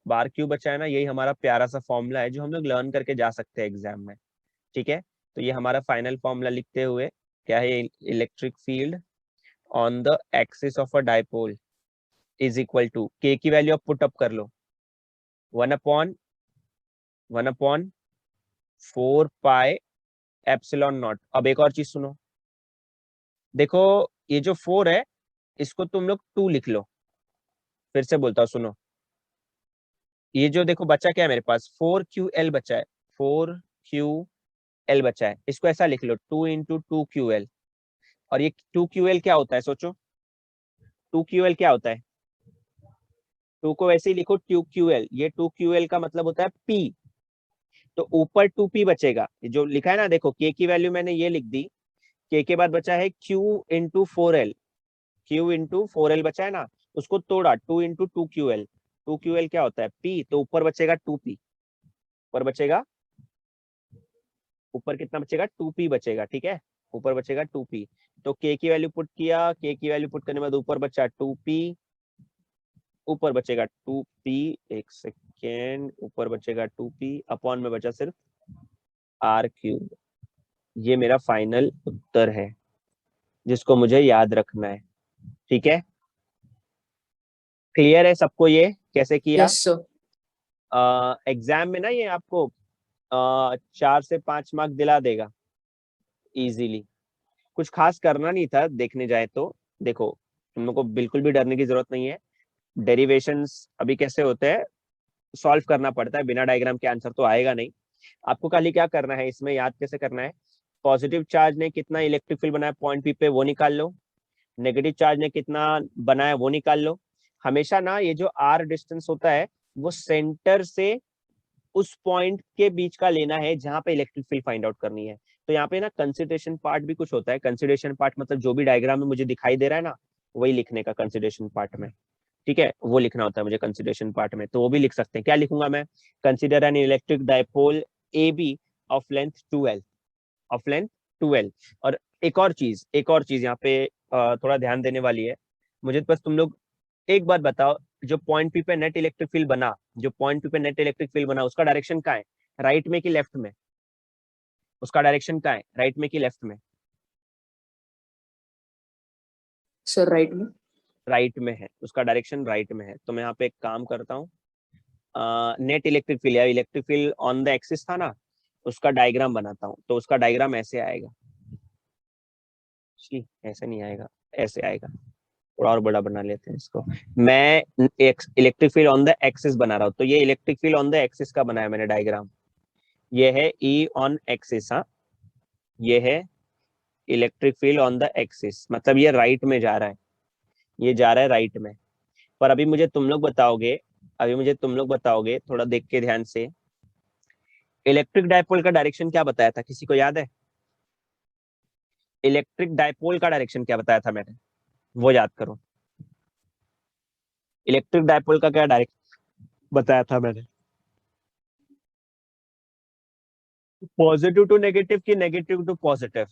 Speaker 1: बार क्यूब बचा है ना, यही हमारा प्यारा सा फॉर्मूला है जो हम लोग लर्न करके जा सकते हैं एग्जाम में, ठीक है। तो ये हमारा फाइनल फॉर्मूला लिखते हुए क्या है, electric field on the axis of a dipole is equal to, K की वैल्यू आप पुट अप कर लो, 1/1/4 पाई एप्सिलॉन नॉट। अब एक और चीज सुनो, देखो ये जो 4 है इसको तुम लोग 2 लिख लो, फिर से बोलता हूँ सुनो, ये जो देखो बचा क्या है मेरे पास, 4QL बचा है, 4QL बचा है, इसको ऐसा लिख लो 2 × 2QL, और ये 2QL क्या होता है सोचो, 2QL क्या होता है? 2 को वैसे ही लिखो 2QL, ये 2QL का मतलब होता है P, तो ऊपर 2P बचेगा, जो लिखा है ना देखो, K की वैल्यू मैंने ये लिख दी, K के बाद बचा है Q into 4L, Q into 4L बचा है ना, उसको तोड़ा 2 इंटू 2QL, 2QL क्या होता है P, तो ऊपर बचेगा 2P, ऊपर बचेगा, ऊपर कितना बचेगा 2P बचेगा, ठीक है, ऊपर बचेगा 2P, तो K की वैल्यू पुट किया, K की वैल्यू पुट करने के बाद ऊपर बचा 2P, ऊपर बचेगा 2P, एक सेकेंड, ऊपर बचेगा 2P, अपॉन में बचा सिर्फ R3, ये मेरा फाइनल उत्तर है जिसको मुझे याद रखना है, ठीक है। क्लियर है सबको ये कैसे किया?
Speaker 2: Yes, sir.
Speaker 1: एग्जाम में ना ये आपको 4 से 5 मार्क दिला देगा इजीली, कुछ खास करना नहीं था देखने जाए तो। देखो तुम लोग को बिल्कुल भी डरने की जरूरत नहीं है, डेरिवेशंस अभी कैसे होते हैं सॉल्व करना पड़ता है, बिना डायग्राम के आंसर तो आएगा नहीं। आपको खाली क्या करना है इसमें, याद कैसे करना है, पॉजिटिव चार्ज ने कितना इलेक्ट्रिक फील्ड बनाया पॉइंट पी पे वो निकाल लो, नेगेटिव चार्ज ने कितना बनाया वो निकाल लो। हमेशा ना ये जो आर डिस्टेंस होता है वो सेंटर से उस पॉइंट के बीच का लेना है जहां पे इलेक्ट्रिक फील्ड फाइंड आउट करनी है। तो यहाँ पे ना कंसिडरेशन पार्ट भी कुछ होता है, कंसिडरेशन पार्ट मतलब जो भी डायग्राम में मुझे दिखाई दे रहा है ना वही लिखने का कंसिडरेशन पार्ट में, ठीक है, वो लिखना होता है मुझे कंसिडरेशन पार्ट में, तो वो भी लिख सकते हैं। क्या लिखूंगा मैं, consider an electric dipole A B of length 2L, of length 2L। और एक और चीज यहाँ पे थोड़ा ध्यान देने वाली है, मुझे बस तुम लोग एक बात बताओ, जो पॉइंट पी पे नेट इलेक्ट्रिक फील्ड बना, जो पॉइंट पी पे नेट इलेक्ट्रिक फील्ड बना उसका डायरेक्शन क्या है, राइट में कि लेफ्ट में, उसका डायरेक्शन क्या है, राइट में कि लेफ्ट में?
Speaker 2: Sir, right में.
Speaker 1: राइट में है, उसका डायरेक्शन राइट में है। तो मैं यहाँ पे एक काम करता हूँ, नेट इलेक्ट्रिक फील्ड या electric field on the axis था ना, उसका डायग्राम बनाता हूँ, तो उसका डायग्राम ऐसे आएगा, ऐसे नहीं आएगा, ऐसे आएगा, थोड़ा और बड़ा बना लेते हैं इसको। मैं electric field on the axis बना रहा हूँ, तो ये electric field on the axis का बनाया मैंने डायग्राम, ये है ई ऑन एक्सिस, हाँ ये है electric field on the axis, मतलब ये राइट में जा रहा है, ये जा रहा है राइट में। पर अभी मुझे तुम लोग बताओगे, थोड़ा देख के ध्यान से, इलेक्ट्रिक डायपोल का डायरेक्शन क्या बताया था, किसी को याद है? इलेक्ट्रिक डायपोल का डायरेक्शन क्या बताया था मैंने, वो याद करो। इलेक्ट्रिक डायपोल का क्या डायरेक्शन बताया था मैंने, पॉजिटिव टू नेगेटिव की नेगेटिव टू पॉजिटिव,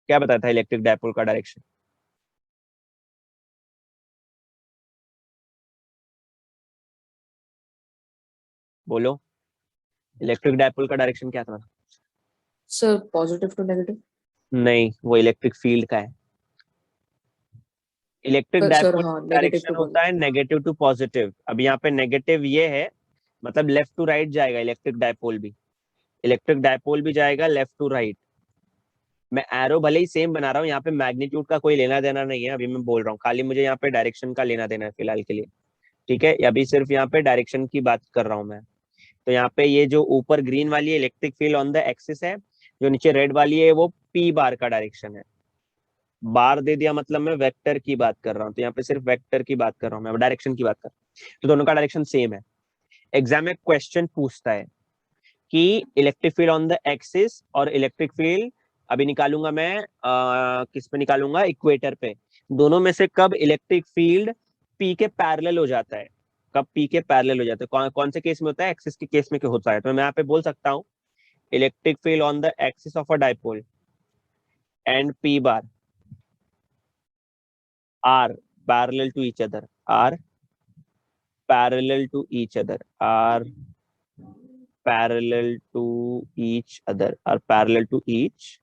Speaker 1: क्या बताया था इलेक्ट्रिक डायपोल का डायरेक्शन? बोलो, इलेक्ट्रिक डायपोल का डायरेक्शन क्या था?
Speaker 2: Sir, positive to negative.
Speaker 1: नहीं, वो इलेक्ट्रिक फील्ड का है। इलेक्ट्रिक
Speaker 2: Sir,
Speaker 1: डायपोल
Speaker 2: हाँ, negative
Speaker 1: डायरेक्शन
Speaker 2: to
Speaker 1: होता है
Speaker 2: positive.
Speaker 1: Negative to positive. अब यहाँ पे नेगेटिव ये है, मतलब लेफ्ट टू राइट जाएगा इलेक्ट्रिक डायपोल भी, इलेक्ट्रिक डायपोल भी जाएगा लेफ्ट टू राइट। मैं एरो भले ही सेम बना रहा हूँ, यहाँ पे मैग्नीट्यूड का कोई लेना देना नहीं है, अभी मैं बोल रहा हूँ खाली मुझे यहाँ पे डायरेक्शन का लेना देना है फिलहाल के लिए, ठीक है, अभी सिर्फ यहाँ पे डायरेक्शन की बात कर रहा हूँ मैं। तो यहाँ पे ये जो ऊपर ग्रीन वाली है electric field on the axis है, जो नीचे रेड वाली है वो पी बार का डायरेक्शन है। बार दे दिया मतलब मैं वेक्टर की बात कर रहा हूँ, तो यहाँ पे सिर्फ वेक्टर की बात कर रहा हूँ मैं, डायरेक्शन की बात कर रहा हूँ, तो दोनों का डायरेक्शन सेम है। एग्जाम में क्वेश्चन पूछता है कि electric field on the axis और इलेक्ट्रिक फील्ड, अभी निकालूंगा मैं किस पे निकालूंगा, इक्वेटर पे, दोनों में से कब इलेक्ट्रिक फील्ड पी के पैरेलल हो जाता है, कब पी के पैरेलल हो जाता है, कौन से केस में होता है, एक्सिस के केस में क्या होता है। तो मैं यहाँ पे बोल सकता हूँ electric field on the axis of a dipole and P bar are parallel to each other, are parallel to each other, are parallel to each other, और पैरेलल टू ईच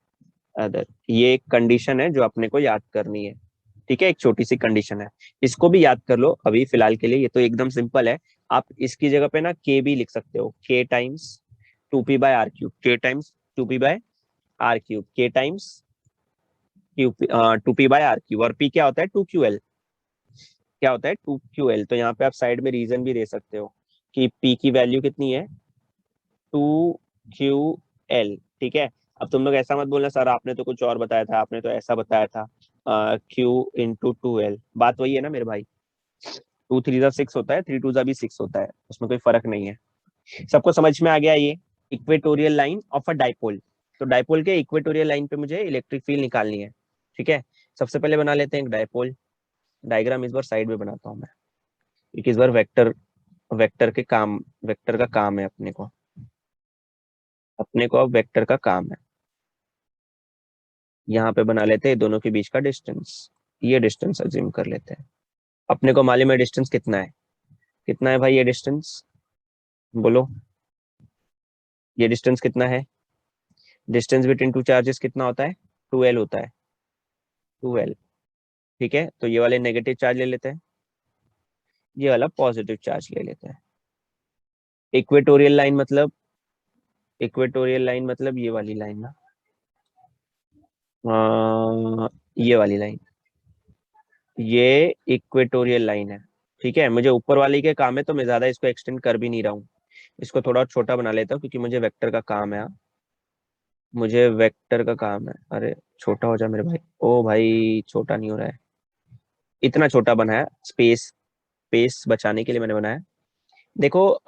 Speaker 1: अदर, ये एक कंडीशन है जो अपने को याद करनी है, ठीक है, एक छोटी सी कंडीशन है, इसको भी याद कर लो अभी फिलहाल के लिए, ये तो एकदम सिंपल है। आप इसकी जगह पे ना के भी लिख सकते हो, k times 2p by r cube, k times 2p by r cube, k times 2p by r cube, और p क्या होता है 2ql, क्या होता है 2ql। तो यहाँ पे आप साइड में रीजन भी दे सकते हो कि p की वैल्यू कितनी है 2ql, ठीक है। अब तुम लोग ऐसा मत बोलना सर आपने तो कुछ और बताया था, आपने तो ऐसा बताया था, Q इंटू 2L, बात वही है ना मेरे भाई। 2 3 जा 6 होता है, 3 2 जा भी 6 होता है, उसमें कोई फर्क नहीं है। सबको समझ में आ गया ये? Equatorial line of a dipole, तो डाइपोल के इक्वेटोरियल लाइन पे मुझे इलेक्ट्रिक फील्ड निकालनी है, ठीक है। सबसे पहले बना लेते हैं एक डाइपोल डायग्राम, इस बार साइड में बनाता हूँ मैं, क्योंकि इस बार वेक्टर का काम है अपने को अब वेक्टर का काम है। यहाँ पे बना लेते हैं दोनों के बीच का डिस्टेंस, ये डिस्टेंस अज्यूम कर लेते हैं। अपने को मालूम है डिस्टेंस कितना है भाई, ये डिस्टेंस बोलो, ये डिस्टेंस कितना है? डिस्टेंस बिटवीन टू चार्जेस कितना होता है? 2L होता है, 2L, ठीक है। तो ये वाले नेगेटिव चार्ज ले लेते हैं, ये वाला पॉजिटिव चार्ज ले लेते हैं। इक्वेटोरियल लाइन मतलब ये वाली लाइन ना, ये वाली लाइन, ये इक्वेटोरियल लाइन है, ठीक है। मुझे ऊपर वाली के काम है तो मैं ज्यादा इसको एक्सटेंड कर भी नहीं रहा हूँ, इसको थोड़ा और छोटा बना लेता हूँ क्योंकि मुझे वेक्टर का काम है। मुझे वेक्टर का काम है, अरे छोटा हो जा मेरे भाई। ओ भाई छोटा नहीं हो रहा है, इतना छोटा बनाया, स्पेस बचाने के लिए मैंने बनाया। देखो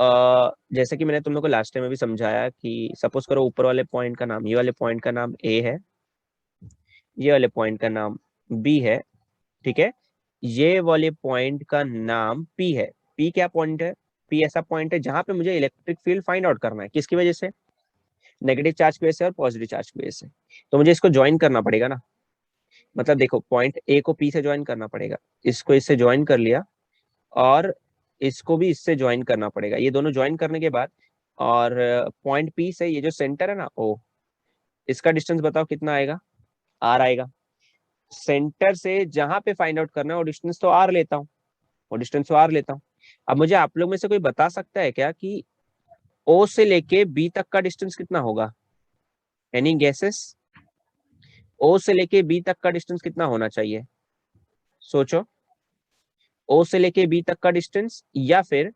Speaker 1: जैसे कि मैंने तुम लोग को लास्ट टाइम में भी समझाया कि सपोज करो ऊपर वाले पॉइंट का नाम, ये वाले पॉइंट का नाम ए है, ये वाले पॉइंट का नाम बी है, ठीक है। ये वाले पॉइंट का नाम पी है। पी क्या पॉइंट है? पी ऐसा पॉइंट है जहां पे मुझे इलेक्ट्रिक फील्ड फाइंड आउट करना है, किसकी वजह से? नेगेटिव चार्ज की वजह से और पॉजिटिव चार्ज की वजह से। तो मुझे इसको ज्वाइन करना पड़ेगा ना, मतलब देखो पॉइंट ए को पी से ज्वाइन करना पड़ेगा, इसको इससे ज्वाइन कर लिया और इसको भी इससे ज्वाइन करना पड़ेगा, ये दोनों ज्वाइन करने के बाद, और पॉइंट पी से ये जो सेंटर है ना ओ, इसका डिस्टेंस बताओ कितना आएगा? आर आएगा। सेंटर से जहां पे फाइंड आउट करना है वो डिस्टेंस तो आर लेता हूँ, अब मुझे आप लोग में से कोई बता सकता है क्या कि ओ से लेके बी तक का डिस्टेंस कितना होगा? Any guesses? ओ से लेके बी तक का डिस्टेंस कितना होना चाहिए? सोचो, ओ से लेके बी तक का डिस्टेंस या फिर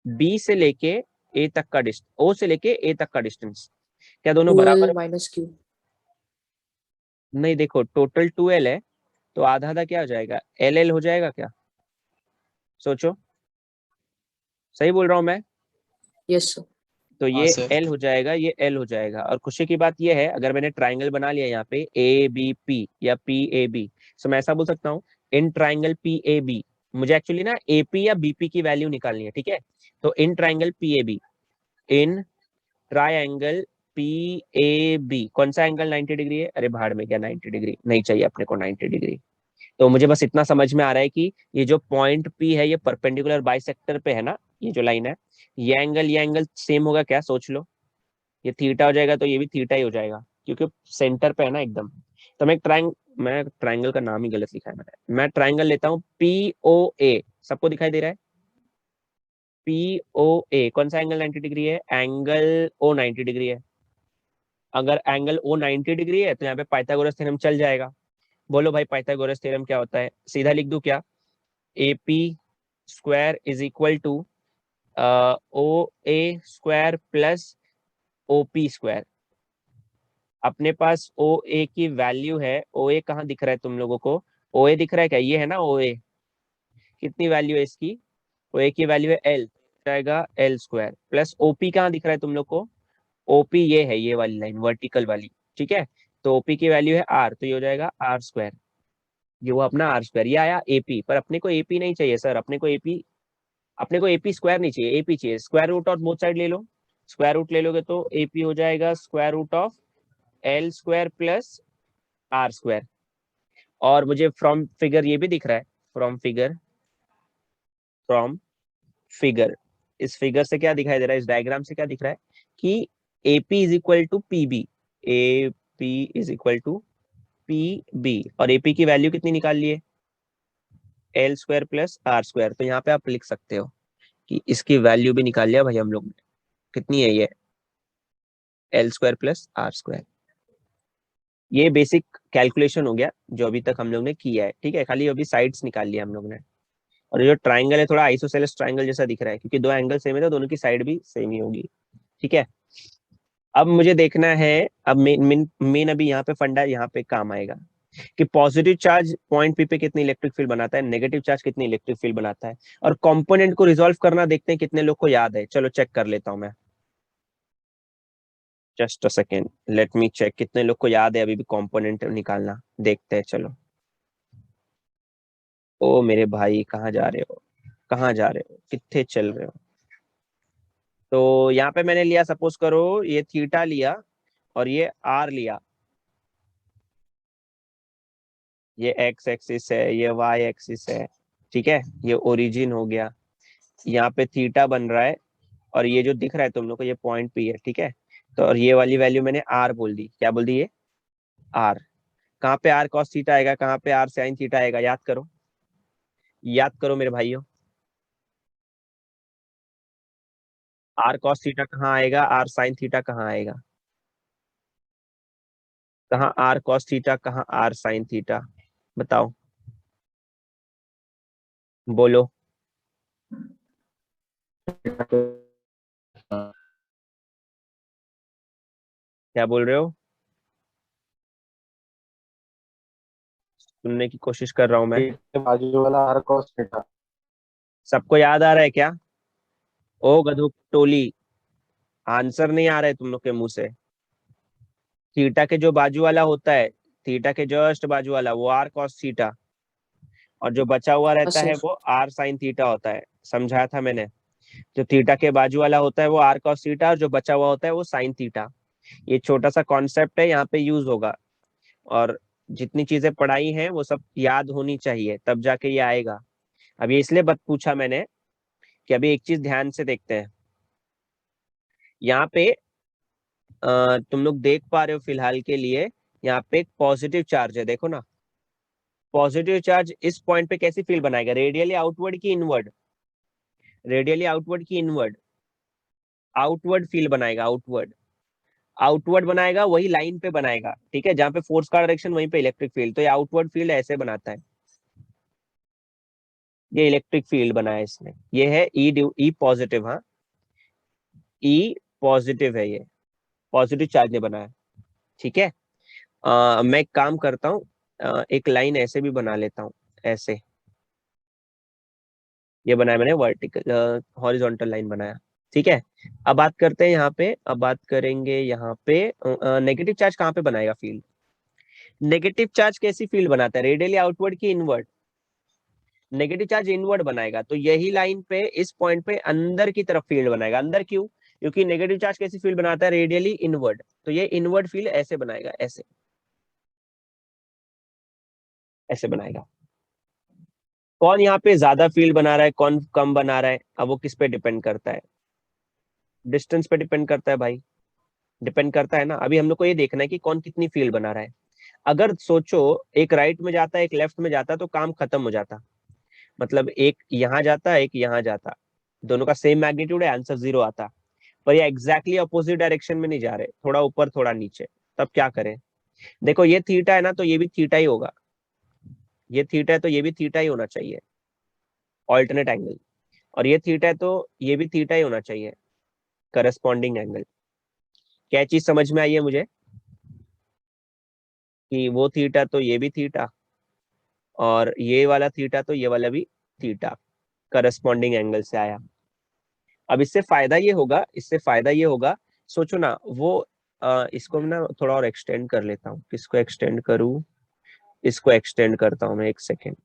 Speaker 1: बी से लेके ए तक का डिस्टेंस, ओ से लेके ए तक का डिस्टेंस, क्या दोनों
Speaker 2: 2L
Speaker 1: बराबर?
Speaker 2: minus Q.
Speaker 1: नहीं, देखो टोटल 2L है तो आधा आधा क्या हो जाएगा? LL हो जाएगा क्या? सोचो, सही बोल रहा हूं मैं?
Speaker 2: Yes, sir.
Speaker 1: तो
Speaker 4: हाँ
Speaker 1: ये
Speaker 4: सर।
Speaker 1: L हो जाएगा, ये L हो जाएगा। और खुशी की बात ये है, अगर मैंने ट्राइंगल बना लिया यहाँ पे ABP या PAB, तो मैं ऐसा बोल सकता हूँ इन ट्राइंगल PAB, मुझे एक्चुअली ना AP या BP की वैल्यू निकालनी है, ठीक है। तो in triangle PAB, in triangle PAB, कौन सा एंगल 90 डिग्री है? अरे भाड़ में, क्या 90 डिग्री नहीं चाहिए अपने को 90 डिग्री। तो मुझे बस इतना समझ में आ रहा है कि ये जो पॉइंट P है ये परपेंडिकुलर बाइसेक्टर पे है ना, ये जो लाइन है, ये एंगल सेम होगा क्या? सोच लो, ये थीटा हो जाएगा तो ये भी थीटा ही हो जाएगा क्योंकि सेंटर पे है ना एकदम। तो मैं ट्राइंगल का नाम ही गलत लिखा है मैं ट्राइंगल लेता हूँ POA, सबको दिखाई दे रहा है? POA कौन सा एंगल 90 डिग्री है? एंगल O 90 डिग्री है। अगर एंगल O 90 डिग्री है तो यहाँ पे पाइथागोरस थ्योरम चल जाएगा। बोलो भाई पाइथागोरस थ्योरम क्या होता है? सीधा लिख दूं क्या? AP square is equal to OA square plus OP square. अपने पास OA की वैल्यू है, OA कहाँ दिख रहा है तुम लोगों को? OA दिख रहा है क्या? ये है ना OA, कितनी वैल्यू है इसकी? OA की वैल्यू है L, जाएगा L स्क्वायर प्लस OP कहाँ दिख रहा है तुम लोग को? OP ये है, ये वाली लाइन वर्टिकल वाली, ठीक है। तो OP की वैल्यू है R, तो ये हो जाएगा R स्क्वायर, ये वो अपना R स्क्वायर। ये आया AP, पर अपने को AP नहीं चाहिए सर, अपने को AP स्क्वायर नहीं चाहिए, AP चाहिए स्क्वायर रूट, और बोथ साइड ले लो, स्क्वायर रूट ले लोगे तो AP हो जाएगा square root of L square plus R square. और मुझे फ्रॉम फिगर ये भी दिख रहा है, फ्रॉम फिगर इस फिगर से क्या दिखाई दे रहा है, इस डायग्राम से क्या दिख रहा है कि AP is equal to PB, AP is equal to PB, और AP की वैल्यू कितनी निकाल लिए? L square plus R square. तो यहाँ पे आप लिख सकते हो कि इसकी वैल्यू भी निकाल लिया भाई हम लोग ने, कितनी है ये? L square plus R square. ये बेसिक कैलकुलेशन हो गया जो अभी तक हम लोग ने किया है, ठीक है। खाली अभी साइड्स निकाल लिया हम लोग ने। और ये जो ट्राइंगल है थोड़ा आइसोसेलेस ट्राइंगल जैसा दिख रहा है क्योंकि दो एंगल सेम है तो दोनों की साइड भी सेम ही होगी, ठीक है। अब मुझे देखना है, अब मेन अभी यहाँ पे फंडा यहाँ पे काम आएगा। कि पॉजिटिव चार्ज पॉइंट पी पे कितनी इलेक्ट्रिक फील्ड बनाता है, नेगेटिव चार्ज कितनी इलेक्ट्रिक फील्ड बनाता है, और कंपोनेंट को रिजॉल्व करना देखते हैं कितने लोग को याद है। चलो चेक कर लेता हूं मैं, just a second, let me check कितने लोग को याद है अभी भी कंपोनेंट निकालना, देखते हैं चलो। ओ मेरे भाई कहाँ जा रहे हो, कहाँ जा रहे हो, कितने चल रहे हो। तो यहाँ पे मैंने लिया, सपोज करो ये थीटा लिया और ये आर लिया, ये एक्स एक्सिस है, ये वाई एक्सिस है, ठीक है, ये ओरिजिन हो गया, यहाँ पे थीटा बन रहा है, और ये जो दिख रहा है तुम लोग को ये पॉइंट पी है, ठीक है। तो और ये वाली वैल्यू मैंने आर बोल दी, क्या बोल दी, ये आर। कहाँ पे आर कॉस थीटा आएगा, कहाँ पे आर साइन थीटा आएगा, याद करो, याद करो मेरे भाइयों। आर कॉस थीटा कहाँ आएगा, आर साइन थीटा कहाँ आएगा, कहाँ आर कॉस थीटा, कहाँ आर साइन थीटा, बताओ, बोलो, क्या बोल रहे हो, सुनने की कोशिश कर रहा हूं मैं।
Speaker 3: के बाजू वाला आर cos थीटा।
Speaker 1: सबको याद आ रहा है क्या, ओ गधू टोली, आंसर नहीं आ रहा है तुम लोग के मुंह से। थीटा के जो बाजू वाला होता है, थीटा के जस्ट बाजू वाला वो आर कॉस थीटा, और जो बचा हुआ
Speaker 2: हाँ
Speaker 1: रहता है
Speaker 2: सर।
Speaker 1: वो आर साइन थीटा होता है, समझाया था मैंने। जो थीटा के बाजू वाला होता है वो आर कॉस थीटा, और जो बचा हुआ होता है वो साइन थीटा। ये छोटा सा कॉन्सेप्ट है, यहाँ पे यूज होगा, और जितनी चीजें पढ़ाई हैं वो सब याद होनी चाहिए, तब जाके ये आएगा। अब ये इसलिए बत पूछा मैंने कि अभी एक चीज ध्यान से देखते हैं, यहाँ पे तुम लोग देख पा रहे हो फिलहाल के लिए, यहाँ पे एक पॉजिटिव चार्ज है, देखो ना। पॉजिटिव चार्ज इस पॉइंट पे कैसी फील्ड बनाएगा, रेडियली आउटवर्ड की इनवर्ड, रेडियली आउटवर्ड की इनवर्ड, आउटवर्ड फील्ड बनाएगा, आउटवर्ड, आउटवर्ड बनाएगा, वही लाइन पे बनाएगा, ठीक है, जहां पे फोर्स का डायरेक्शन वहीं पे इलेक्ट्रिक फील्ड, तो ये आउटवर्ड फील्ड ऐसे बनाता है, ये इलेक्ट्रिक फील्ड बनाया इसने, ये है ई पॉजिटिव, हाँ ई पॉजिटिव है ये, पॉजिटिव चार्ज ने बनाया, ठीक है। मैं एक काम करता हूँ, एक लाइन ऐसे भी बना लेता हूँ, ऐसे, ये बनाया मैंने वर्टिकल, हॉरिजॉन्टल लाइन बनाया, ठीक है। अब बात करते हैं यहाँ पे, अब बात करेंगे यहाँ पे, नेगेटिव चार्ज कहाँ पे बनाएगा फील्ड, नेगेटिव चार्ज कैसी फील्ड बनाता है, रेडियली आउटवर्ड की इनवर्ड, नेगेटिव चार्ज इनवर्ड बनाएगा, तो यही लाइन पे इस पॉइंट पे अंदर की तरफ फील्ड बनाएगा, अंदर क्यों, क्योंकि नेगेटिव चार्ज कैसी फील्ड बनाता है, रेडियली इनवर्ड, तो ये इनवर्ड फील्ड ऐसे बनाएगा, ऐसे, ऐसे बनाएगा। कौन यहाँ पे ज्यादा फील्ड बना रहा है, कौन कम बना रहा है, अब वो किस पे डिपेंड करता है, डिस्टेंस पे डिपेंड करता है भाई, डिपेंड करता है ना। अभी हम लोग को ये देखना है कि कौन कितनी फील्ड बना रहा है। अगर सोचो एक राइट में जाता है एक लेफ्ट में जाता, तो काम खत्म हो जाता, मतलब एक यहाँ जाता एक यहाँ जाता, दोनों का सेम मैग्नीट्यूड है, आंसर जीरो आता। पर ये एग्जैक्टली अपोजिट डायरेक्शन में नहीं जा रहे, थोड़ा ऊपर थोड़ा नीचे, तब क्या करें। देखो ये थीटा है ना, तो ये भी थीटा ही होगा, ये थीटा है तो ये भी थीटा ही होना चाहिए, ऑल्टरनेट एंगल, और ये थीटा है तो ये भी थीटा ही होना चाहिए, करस्पॉन्डिंग एंगल। क्या चीज समझ में आई है मुझे, कि वो थीटा तो ये भी थीटा, और ये वाला थीटा तो ये वाला भी थीटा, करस्पॉन्डिंग एंगल से आया। अब इससे फायदा ये होगा, इससे फायदा ये होगा, सोचो ना वो, इसको मैं ना थोड़ा और एक्सटेंड कर लेता हूँ, किसको एक्सटेंड करूँ, इसको एक्सटेंड करता हूँ मैं, एक सेकेंड,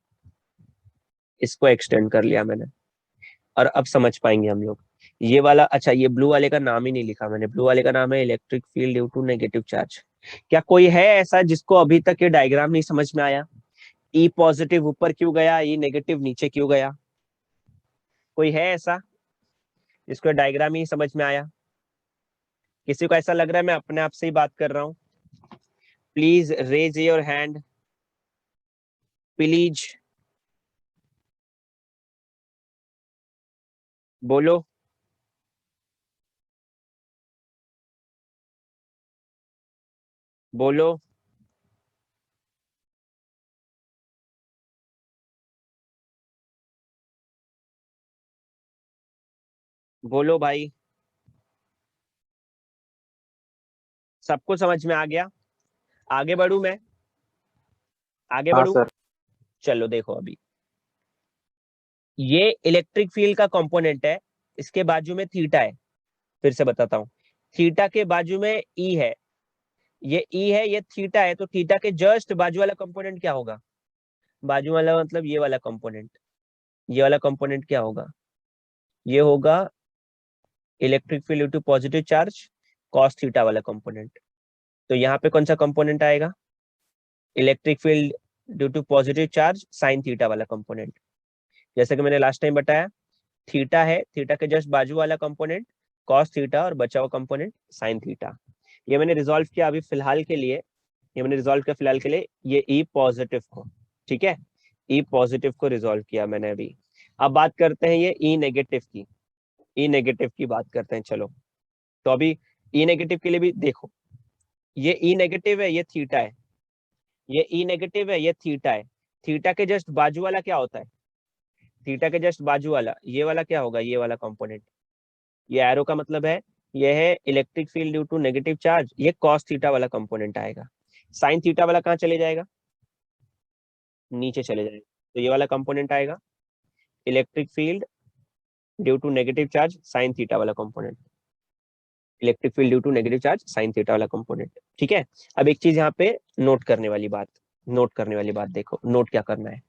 Speaker 1: इसको एक्सटेंड कर लिया मैंने, और अब समझ पाएंगे हम लोग। ये वाला, अच्छा ये ब्लू वाले का नाम ही नहीं लिखा मैंने, ब्लू वाले का नाम है electric field due to negative charge. क्या कोई है ऐसा जिसको अभी तक ये डायग्राम नहीं समझ में आया, ई पॉजिटिव ऊपर क्यों गया, ई नेगेटिव नीचे क्यों गया, कोई है ऐसा जिसको डायग्राम ही समझ में आया, किसी को ऐसा लग रहा है मैं अपने आप से ही बात कर रहा हूँ, please raise your hand, please बोलो, बोलो, बोलो भाई, सबको समझ में आ गया, आगे बढ़ू मैं, आगे
Speaker 3: हाँ
Speaker 1: बढ़ू?
Speaker 3: सर।
Speaker 1: चलो देखो, अभी ये इलेक्ट्रिक फील्ड का कंपोनेंट है, इसके बाजू में थीटा है। फिर से बताता हूँ, थीटा के बाजू में ई है, ये ई है, ये थीटा है, तो थीटा के जस्ट बाजू वाला कंपोनेंट क्या होगा? बाजू वाला मतलब ये वाला कंपोनेंट, ये वाला कंपोनेंट क्या होगा? ये होगा electric field due to positive charge cos theta वाला कंपोनेंट। तो यहाँ पे कौन सा कंपोनेंट आएगा? Electric field due to positive charge sine theta वाला कंपोनेंट। जैसे कि मैंने लास्ट टाइम बताया, थीटा है, थीटा के जस्ट बाजू वाला कंपोनेंट कॉस थीटा और बचा हुआ कंपोनेंट साइन थीटा। ये मैंने रिजॉल्व किया अभी फिलहाल के लिए, ये मैंने रिजॉल्व किया फिलहाल के लिए, ये ई पॉजिटिव को, ठीक है, ई पॉजिटिव को रिजॉल्व किया मैंने अभी। अब बात करते हैं ये ई नेगेटिव की, ई नेगेटिव की बात करते हैं। चलो, तो अभी ई नेगेटिव के लिए भी देखो, ये ई नेगेटिव है, ये थीटा है, ये ई नेगेटिव है, ये थीटा है। थीटा के जस्ट बाजू वाला क्या होता है? थीटा के जस्ट बाजू वाला ये वाला क्या होगा? ये वाला कंपोनेंट। ये एरो का मतलब है ये है electric field due to negative charge, ये कॉस थीटा वाला कंपोनेंट आएगा। साइन थीटा वाला कहाँ चले जाएगा? नीचे चले जाएगा। तो ये वाला कंपोनेंट आएगा electric field due to negative charge sine theta वाला component, electric field due to negative charge sine theta वाला कंपोनेंट। ठीक है, अब एक चीज यहाँ पे नोट करने वाली बात, नोट करने वाली बात देखो, नोट क्या करना है।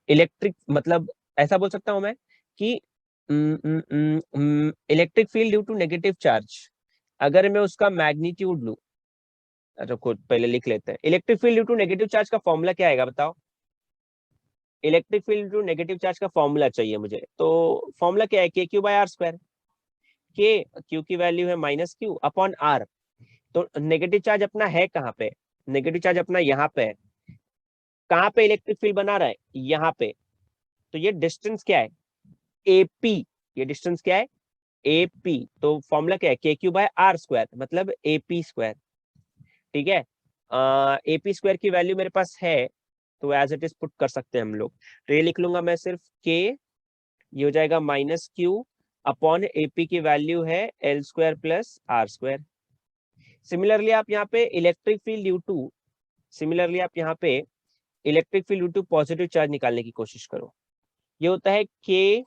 Speaker 1: इलेक्ट्रिक मतलब ऐसा बोल सकता हूं मैं कि electric field due to negative charge, अगर मैं उसका मैग्नीट्यूड लूं, रुको पहले लिख लेते हैं। Electric field due to negative charge का फॉर्मूला क्या आएगा बताओ? Electric field due to negative charge का फॉर्मूला चाहिए मुझे, तो फॉर्मूला क्या है? के क्यू बाय आर स्क्वायर। के क्यू की वैल्यू है माइनस क्यू अपॉन आर। तो नेगेटिव चार्ज अपना है कहाँ पे? नेगेटिव चार्ज अपना यहाँ पे है। कहाँ पे इलेक्ट्रिक फील्ड बना रहा है? यहाँ पे। तो ये डिस्टेंस क्या है? एपी। ये डिस्टेंस क्या है? एपी। तो फॉर्मूला क्या है? के क्यू बाय आर स्क्वायर, मतलब एपी स्क्वायर। ठीक है, एपी स्क्वायर की वैल्यू मेरे पास है, तो एज इट इज पुट कर सकते हैं हम लोग। तो ये लिख लूंगा मैं सिर्फ के, ये हो जाएगा माइनस क्यू अपॉन एपी की वैल्यू है l square plus r square. Similarly आप यहाँ पे electric field due to, similarly आप यहाँ पे electric field due to positive charge निकालने की कोशिश करो। ये होता है k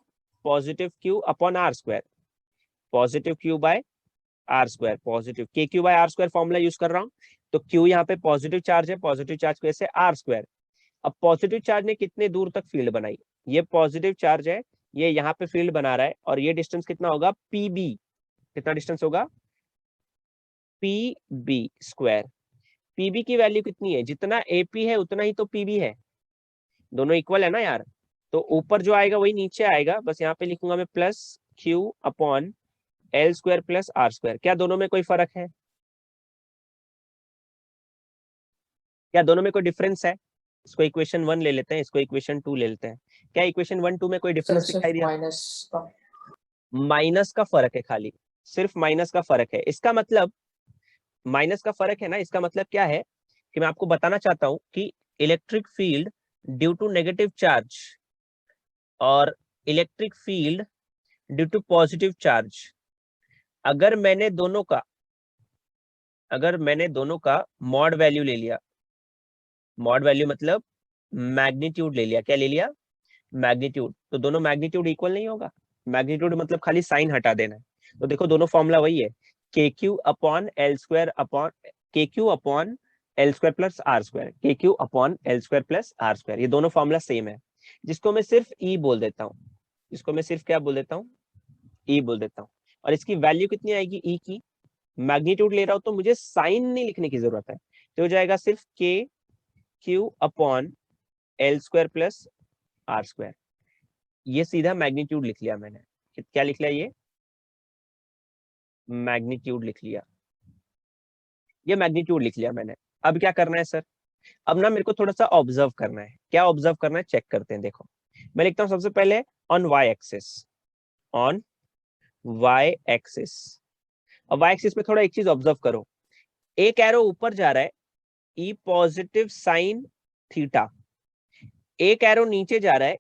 Speaker 1: positive q upon are square, positive q by are square, positive k Q by are square formula use कर रहा हूँ। तो क्यू यहाँ पे पॉजिटिव चार्ज है, पॉजिटिव चार्ज की वजह से आर स्क्वायर। अब पॉजिटिव चार्ज ने कितने दूर तक फील्ड बनाई? ये पॉजिटिव चार्ज है, ये यहाँ पे फील्ड बना रहा है, और ये डिस्टेंस कितना होगा? पीबी। कितना डिस्टेंस होगा? PB square. पीबी की वैल्यू कितनी है? जितना एपी है उतना ही तो पीबी है, दोनों इक्वल है ना यार। तो ऊपर जो आएगा वही नीचे आएगा, बस यहाँ पे लिखूंगा मैं plus q upon l square plus r square. क्या दोनों में कोई फर्क है? क्या दोनों में कोई डिफरेंस है? इसको इक्वेशन 1 ले लेते हैं, इसको इक्वेशन 2 ले लेते हैं। क्या इक्वेशन 1 2 में कोई
Speaker 2: सर
Speaker 1: डिफरेंस
Speaker 2: सिर्फ
Speaker 1: दिखाई दिया?
Speaker 2: माइनस का।
Speaker 1: माइनस का फर्क है खाली, सिर्फ माइनस का फर्क है। इसका मतलब माइनस का फर्क है ना, इसका मतलब क्या है कि मैं आपको बताना चाहता हूं कि electric field due to negative charge और electric field due to positive charge, अगर मैंने दोनों का, अगर मैंने दोनों का मॉड वैल्यू ले लिया, मॉड वैल्यू मतलब मैग्नीट्यूड ले लिया, क्या ले लिया? मैग्नीट्यूड। तो दोनों मैग्नीट्यूड इक्वल नहीं होगा। मैग्नीट्यूड मतलब खाली साइन हटा देना है। तो देखो दोनों फॉर्मूला वही है, के Q upon l square upon k Q upon l square plus r square, के Q upon l square plus r square. ये दोनों फॉर्मूला सेम है, जिसको मैं सिर्फ ई बोल देता हूँ, जिसको मैं सिर्फ क्या बोल देता हूँ? ई बोल देता हूँ। और इसकी वैल्यू कितनी आएगी ई की? मैग्नीट्यूड ले रहा हूं तो मुझे साइन नहीं लिखने की जरूरत है, तो हो जाएगा सिर्फ k Q upon l square plus r square. ये सीधा मैग्नीट्यूड लिख लिया मैंने। क्या लिख लिया? ये मैग्नीट्यूड लिख लिया, ये मैग्नीट्यूड लिख लिया मैंने। अब क्या करना है सर? अब ना मेरे को थोड़ा सा ऑब्जर्व करना है। क्या ऑब्जर्व करना है? चेक करते हैं। देखो मैं लिखता हूं सबसे पहले on y axis, on y axis. अब वाई एक्सिस में थोड़ा एक चीज ऑब्जर्व करो, एक एरो ऊपर जा रहा है ई पॉजिटिव साइन थीटा, एक एरो नीचे जा रहा है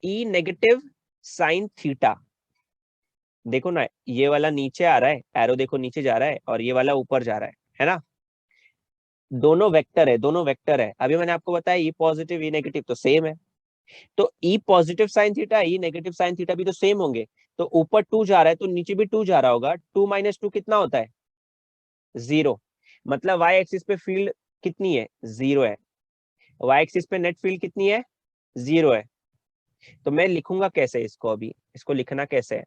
Speaker 1: ई नेगेटिव साइन थीटा। देखो ना, ये वाला नीचे आ रहा है एरो, देखो नीचे जा रहा है, और ये वाला ऊपर जा रहा है ना। दोनों वेक्टर है, दोनों वेक्टर है। अभी मैंने आपको बताया ई पॉजिटिव ई नेगेटिव तो सेम है, तो ई positive sine theta E negative sine theta भी तो सेम होंगे। तो ऊपर 2 जा रहा है तो नीचे भी 2 जा रहा होगा। 2 - 2 कितना होता है? 0। मतलब वाई एक्सिस पे फील्ड कितनी है? 0 है। वाई एक्सिस पे नेट फील्ड कितनी है? 0 है। तो मैं लिखूंगा कैसे इसको? अभी इसको लिखना कैसे है?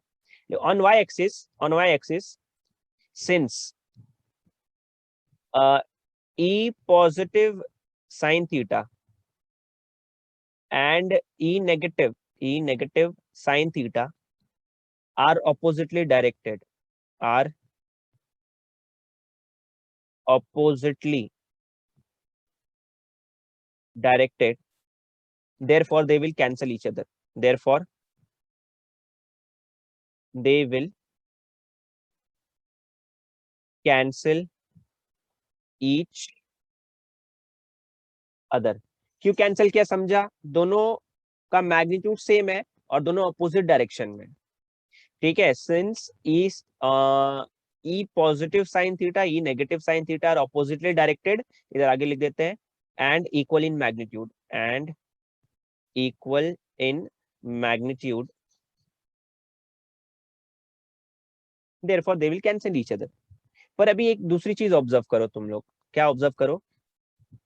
Speaker 1: On y axis since E positive sine theta and E negative sin theta are oppositely directed, are oppositely directed, therefore they will cancel each other, therefore they will cancel each other। क्यों cancel किया समझा? दोनों का magnitude same है और दोनों opposite direction में। ठीक है, since E positive sine theta E negative sine theta are oppositely directed, इधर आगे लिख देते हैं, and equal in magnitude, and equal in magnitude, therefore they will cancel each other। पर अभी एक दूसरी चीज ऑब्जर्व करो तुम लोग। क्या ऑब्जर्व करो?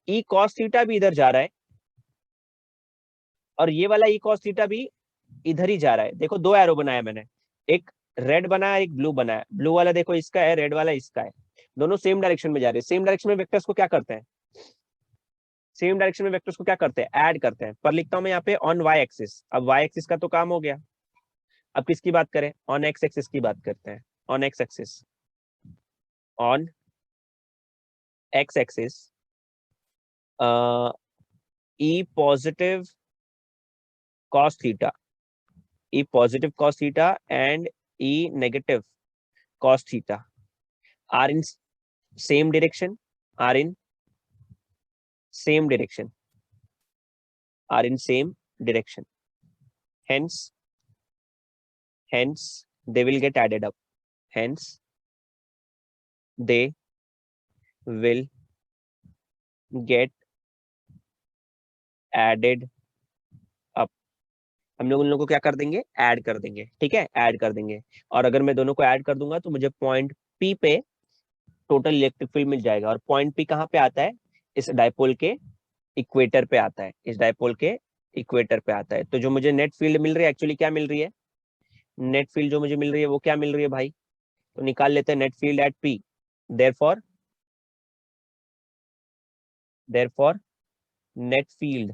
Speaker 1: ई कॉस थीटा भी इधर जा रहा है और ये वाला ई कॉस थीटा भी इधर ही जा रहा है। देखो दो एरो बनाया मैंने, एक रेड बनाया एक ब्लू बनाया। ब्लू वाला देखो इसका है, रेड वाला इसका है। दोनों सेम डायरेक्शन में जा रहे हैं। सेम डायरेक्शन में वेक्टर्स को क्या करते हैं? सेम डायरेक्शन में वेक्टर्स को क्या करते हैं? ऐड करते हैं। पर लिखता हूं मैं यहाँ पे ऑन वाई एक्सिस। अब वाई एक्सिस का तो काम हो गया। अब किसकी बात करें? ऑन एक्स एक्सिस की बात करते हैं। On x axis, on x axis E positive cos theta, E positive cos theta and E negative cos theta are in same direction, are in same direction, are in same direction. Hence they will get added up. Hence they will get added up। हम लोग उन लोगों को क्या कर देंगे? Add कर देंगे। ठीक है, ऐड कर देंगे। और अगर मैं दोनों को ऐड कर दूंगा तो मुझे पॉइंट पी पे टोटल इलेक्ट्रिक फील्ड मिल जाएगा। और पॉइंट पी कहाँ पे आता है? इस डायपोल के इक्वेटर पे आता है। इस डायपोल के इक्वेटर पे आता है। तो जो मुझे नेट फील्ड मिल रही है, एक्चुअली क्या मिल रही है? नेट फील्ड जो मुझे मिल रही है वो क्या मिल रही है भाई? तो निकाल लेते हैं net field at P. Therefore net field,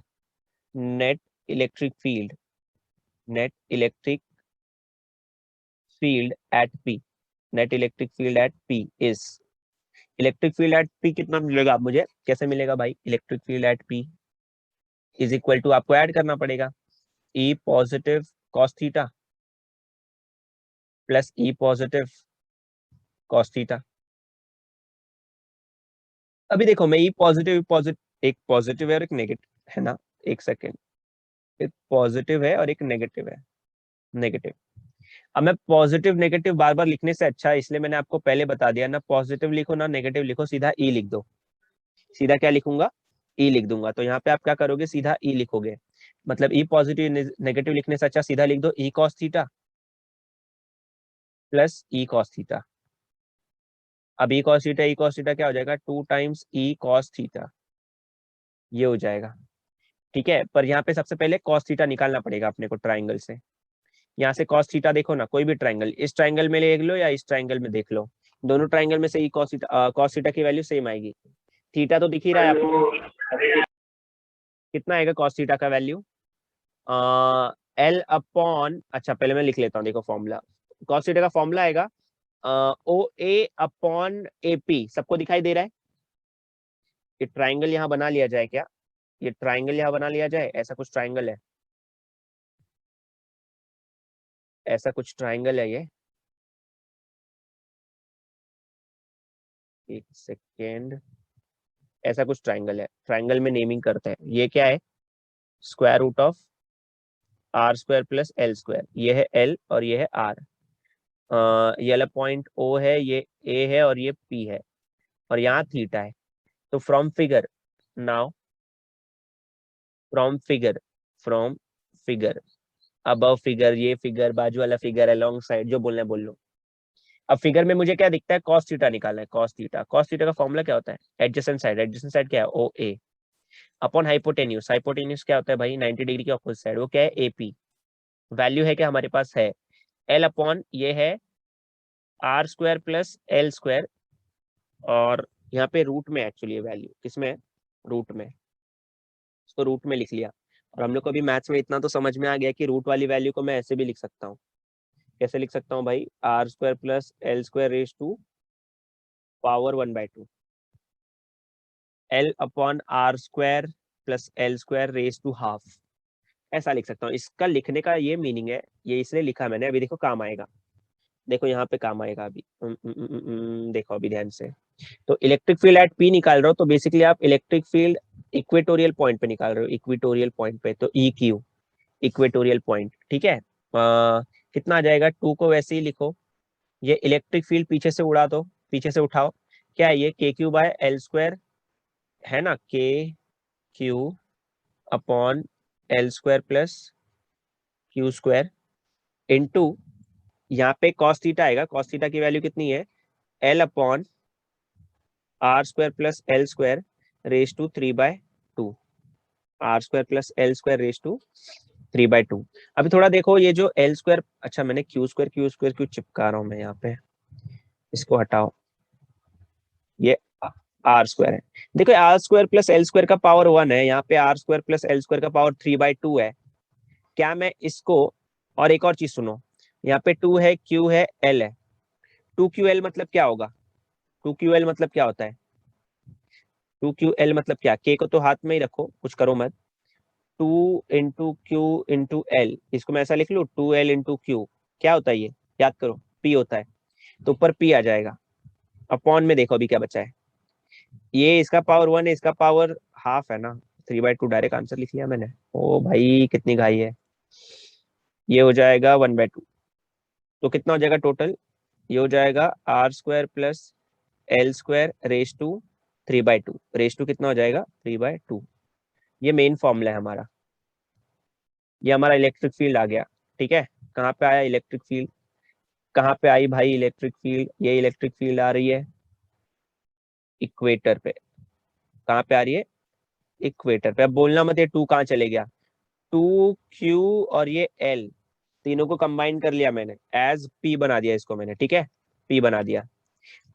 Speaker 1: net electric field, net electric field at P, net electric field at P is, electric field at P कितना मिलेगा? आप मुझे कैसे मिलेगा भाई? Electric field at P is equal to, आपको add करना पड़ेगा, E positive cos theta plus E positive cos theta. अभी देखो मैं ई पॉजिटिव एक पॉजिटिव है और एक नेगेटिव है ना। एक सेकेंड, एक पॉजिटिव है और एक नेगेटिव है। नेगेटिव, अब मैं पॉजिटिव नेगेटिव बार बार लिखने से अच्छा है, इसलिए मैंने आपको पहले बता दिया ना पॉजिटिव लिखो ना नेगेटिव लिखो, सीधा ई लिख दो। सीधा क्या लिखूंगा? ई लिख दूंगा। तो यहाँ पे आप क्या करोगे? सीधा ई लिखोगे। मतलब ई पॉजिटिव नेगेटिव लिखने से अच्छा सीधा लिख दो E cos theta plus E cos theta. अब ई कॉस थीटा क्या हो जाएगा? 2 टाइम्स ई कॉस थीटा, ये हो जाएगा। ठीक है, पर यहाँ पे सबसे पहले कॉस थीटा निकालना पड़ेगा अपने को ट्राइंगल से। यहाँ से कॉस थीटा देखो ना, कोई भी ट्राइंगल, इस ट्राइंगल में देख लो या इस ट्राइंगल में देख लो, दोनों ट्राइंगल में से ई कॉस थीटा की वैल्यू सेम आएगी। थीटा तो दिख ही रहा है आपको, कितना आएगा कॉस थीटा का वैल्यू? एल अपॉन, अच्छा पहले मैं लिख लेता हूँ, देखो फॉर्मूला, कॉस थीटा का फॉर्मूला आएगा ओ ए अपॉन ए पी। सबको दिखाई दे रहा है? ये ट्राइंगल यहाँ बना लिया जाए क्या? ये ट्राइंगल यहाँ बना लिया जाए, ऐसा कुछ ट्राइंगल है, ऐसा कुछ ट्राइंगल है ये। एक सेकेंड, ऐसा कुछ ट्राइंगल है। ट्राइंगल में नेमिंग करते हैं। ये क्या है? Square root of r square plus l square. ये है एल और ये है आर। ये वाला पॉइंट ओ है, ये ए है और ये पी है, और यहाँ थीटा है। तो from figure now, from figure above figure, ये फिगर, बाजू वाला फिगर, अलोंग साइड, जो बोलना है बोल लो। अब फिगर में मुझे क्या दिखता है, कॉस थीटा निकालना है, कॉस थीटा। कॉस थीटा का फॉर्मूला क्या होता है, एडजेसेंट साइड, एडजेसेंट साइड क्या है, ओ ए अपॉन हाइपोटेन्यूज, हाइपोटेन्यूज क्या होता है भाई, 90 डिग्री के अपोजिट साइड, वो क्या है, एपी। वैल्यू है क्या हमारे पास है, एल अपॉन ये है r square plus l square, और यहाँ पे रूट में एक्चुअली ये वैल्यू किसमें है, रूट में, इसको रूट में लिख लिया। और हम लोग को अभी मैथ्स में इतना तो समझ में आ गया कि रूट वाली वैल्यू को मैं ऐसे भी लिख सकता हूँ। कैसे लिख सकता हूँ भाई, r square plus l square raise to power 1/2, l upon are square plus l square raise to half, ऐसा लिख सकता हूँ। इसका लिखने का ये मीनिंग है, ये इसलिए लिखा मैंने, अभी देखो काम आएगा, देखो यहाँ पे काम आएगा अभी। देखो अभी ध्यान से, तो इलेक्ट्रिक फील्ड एट पी निकाल रहे हो, तो बेसिकली आप इलेक्ट्रिक फील्ड इक्वेटोरियल पॉइंट पे निकाल रहे हो, इक्वेटोरियल पॉइंट पे, तो ई क्यू इक्वेटोरियल पॉइंट, ठीक है। कितना आ जाएगा, 2 को वैसे ही लिखो, ये इलेक्ट्रिक फील्ड पीछे से उड़ा दो, पीछे से उठाओ, क्या है ये, के क्यू बाय एल स्क्वायर है ना, k Q upon l square plus q square into, यहाँ पे कॉस थीटा आएगा, कॉस थीटा की वैल्यू कितनी है, l upon are square plus l square raise to 3/2, r square plus l square raise to 3/2। अभी थोड़ा देखो, ये जो एल स्क्वायर, अच्छा मैंने क्यू स्क्वायर क्यों चिपका रहा हूँ मैं यहाँ पे, इसको हटाओ, ये आर स्क्वायर है। देखो are square plus l square का पावर 1 है, यहाँ पे r square plus l square का पावर 3/2 है। क्या मैं इसको, और एक और चीज सुनो, यहाँ पे 2 है, क्यू है, एल है, 2QL मतलब क्या होगा, 2QL मतलब क्या होता है, 2QL मतलब क्या, के को तो हाथ में ही रखो, कुछ करो मत, 2 × Q × L, इसको मैं ऐसा लिख लूँ, 2L × Q, क्या होता है ये, याद करो, P होता है, तो ऊपर P आ जाएगा, अपॉन में देखो अभी क्या बचा है, ये इसका पावर 1 है, इसका पावर हाफ है ना, 3/2, डायरेक्ट आंसर लिख लिया मैंने। ओ भाई कितनी घाई है, ये हो जाएगा 1/2, तो कितना हो जाएगा टोटल, ये हो जाएगा r square plus l square raise to 3/2, raise to कितना हो जाएगा 3/2। ये मेन फॉर्मूला है हमारा, ये हमारा इलेक्ट्रिक फील्ड आ गया, ठीक है। कहाँ पे आया इलेक्ट्रिक फील्ड, कहाँ पे आई भाई इलेक्ट्रिक फील्ड, ये इलेक्ट्रिक फील्ड आ रही है इक्वेटर पे, कहाँ पे आ रही है, इक्वेटर पे। अब बोलना मत ये 2 कहाँ चले गया, 2Q और ये L तीनों को कंबाइन कर लिया मैंने, एज P बना दिया इसको मैंने, ठीक है, P बना दिया।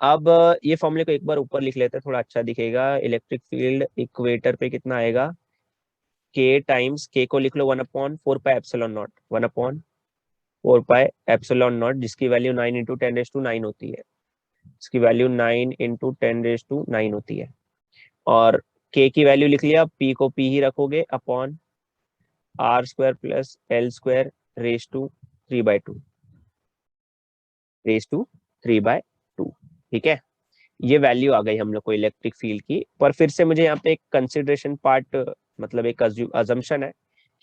Speaker 1: अब ये फॉर्मूले को एक बार ऊपर लिख लेते हैं, थोड़ा अच्छा दिखेगा, इलेक्ट्रिक फील्ड इक्वेटर पे कितना आएगा, K टाइम्स, K को लिख लो 1/4πε0, 1/4πε0, जिसकी वैल्यू 9 × 10⁹ होती है, इसकी वैल्यू 9 × 10⁹ होती है। और K की वैल्यू लिख लिया, P को P ही रखोगे, upon are square plus l square raise to 3/2, raise to 3/2, ठीक है। ये वैल्यू आ गई हम लोग को इलेक्ट्रिक फील्ड की। पर फिर से मुझे यहाँ पे एक कंसिडरेशन पार्ट, मतलब एक अजम्पशन है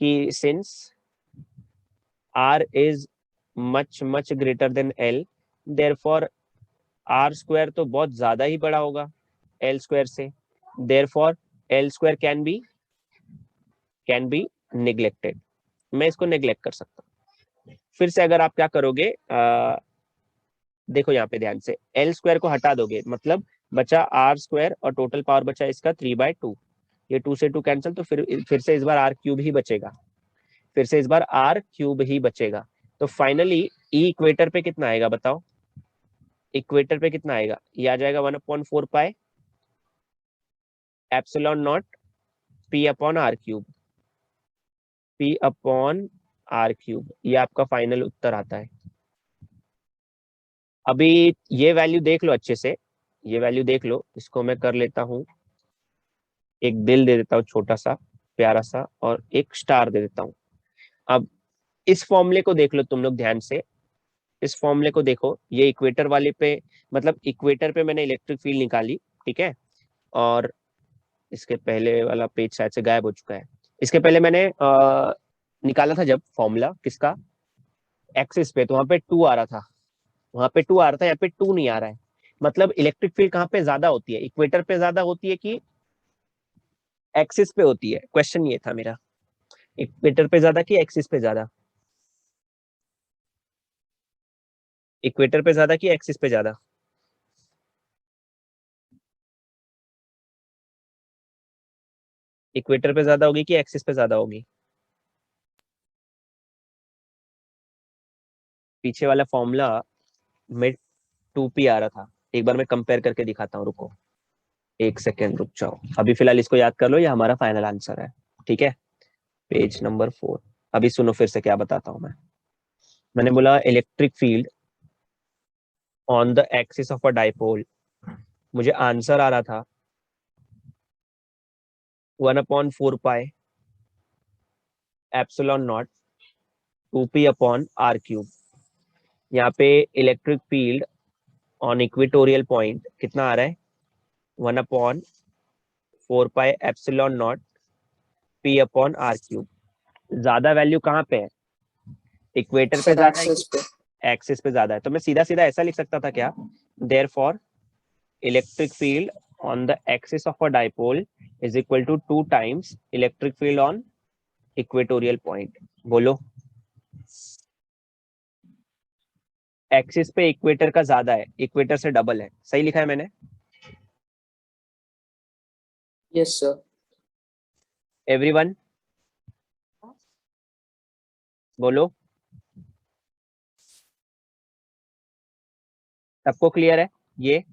Speaker 1: कि since r is much much greater than l, therefore r square तो बहुत ज्यादा ही बड़ा होगा एल स्क्वायर से, therefore l square can be neglected, मैं इसको नेग्लेक्ट कर सकता हूँ। फिर से अगर आप क्या करोगे, देखो यहाँ पे ध्यान से, एल स्क्वायर को हटा दोगे, मतलब बचा आर स्क्वायर, और टोटल पावर बचा इसका 3/2, ये 2 से 2 कैंसिल, तो फिर से इस बार आर क्यूब ही बचेगा, फिर से इस बार आर क्यूब ही बचेगा। तो फाइनली ई इक्वेटर पे कितना आएगा बताओ, इक्वेटर पे कितना आएगा, ये आ जाएगा 1/4πε0 P upon r cube, P upon r cube, ये आपका फाइनल उत्तर आता है। अभी ये वैल्यू देख लो अच्छे से, ये वैल्यू देख लो, इसको मैं कर लेता हूँ, एक दिल दे देता हूँ छोटा सा प्यारा सा, और एक स्टार दे देता हूँ। अब इस फॉर्मूले को देख लो तुम लोग ध्यान से, इस फॉर्मूले को देखो, ये इक्वेटर वाले पे, मतलब इक्वेटर पे मैंने इलेक्ट्रिक फील्ड निकाली, ठीक है। और इसके पहले वाला पेज शायद से गायब हो चुका है, इसके पहले मैंने निकाला था जब फॉर्मूला किसका, एक्सिस पे, तो वहां पे 2 आ रहा था, वहां पे 2 आ रहा था, यहाँ पे 2 नहीं आ रहा है, मतलब इलेक्ट्रिक फील्ड कहाँ पे ज्यादा होती है, इक्वेटर पे ज्यादा होती है कि एक्सिस पे होती है? क्वेश्चन ये था मेरा, इक्वेटर पे ज्यादा कि एक्सिस पे ज्यादा? इक्वेटर पे ज्यादा कि एक्सिस पे ज्यादा? इक्वेटर पे ज्यादा होगी कि एक्सिस पे ज्यादा होगी? पीछे वाला फॉर्मूला में 2p आ रहा था, एक बार मैं कंपेयर करके दिखाता हूँ, रुको एक सेकेंड रुक जाओ, अभी फिलहाल इसको याद कर लो, ये हमारा फाइनल आंसर है, ठीक है। Page number 4। अभी सुनो फिर से क्या बताता हूँ मैंने बोला electric field on the axis of a dipole, मुझे आंसर आ रहा था 1/4 पाई एप्सिलॉन नॉट 2p/r³। यहाँ पे electric field on equatorial point कितना आ रहा है, 1/4 पाई एप्सिलॉन नॉट p/r³। ज्यादा वैल्यू कहाँ पे है, इक्वेटर पे
Speaker 2: सर
Speaker 1: ज्यादा है
Speaker 2: एक्सेस
Speaker 1: कि
Speaker 2: पे।
Speaker 1: एक्सिस पे ज्यादा है? तो मैं सीधा सीधा ऐसा लिख सकता था क्या, therefore electric field on the axis of a dipole is equal to 2 times electric field on equatorial point. बोलो, एक्सिस पे इक्वेटर का ज्यादा है, इक्वेटर से डबल है, सही लिखा है मैंने?
Speaker 2: Yes sir.
Speaker 1: एवरीवन बोलो, सबको क्लियर है ये?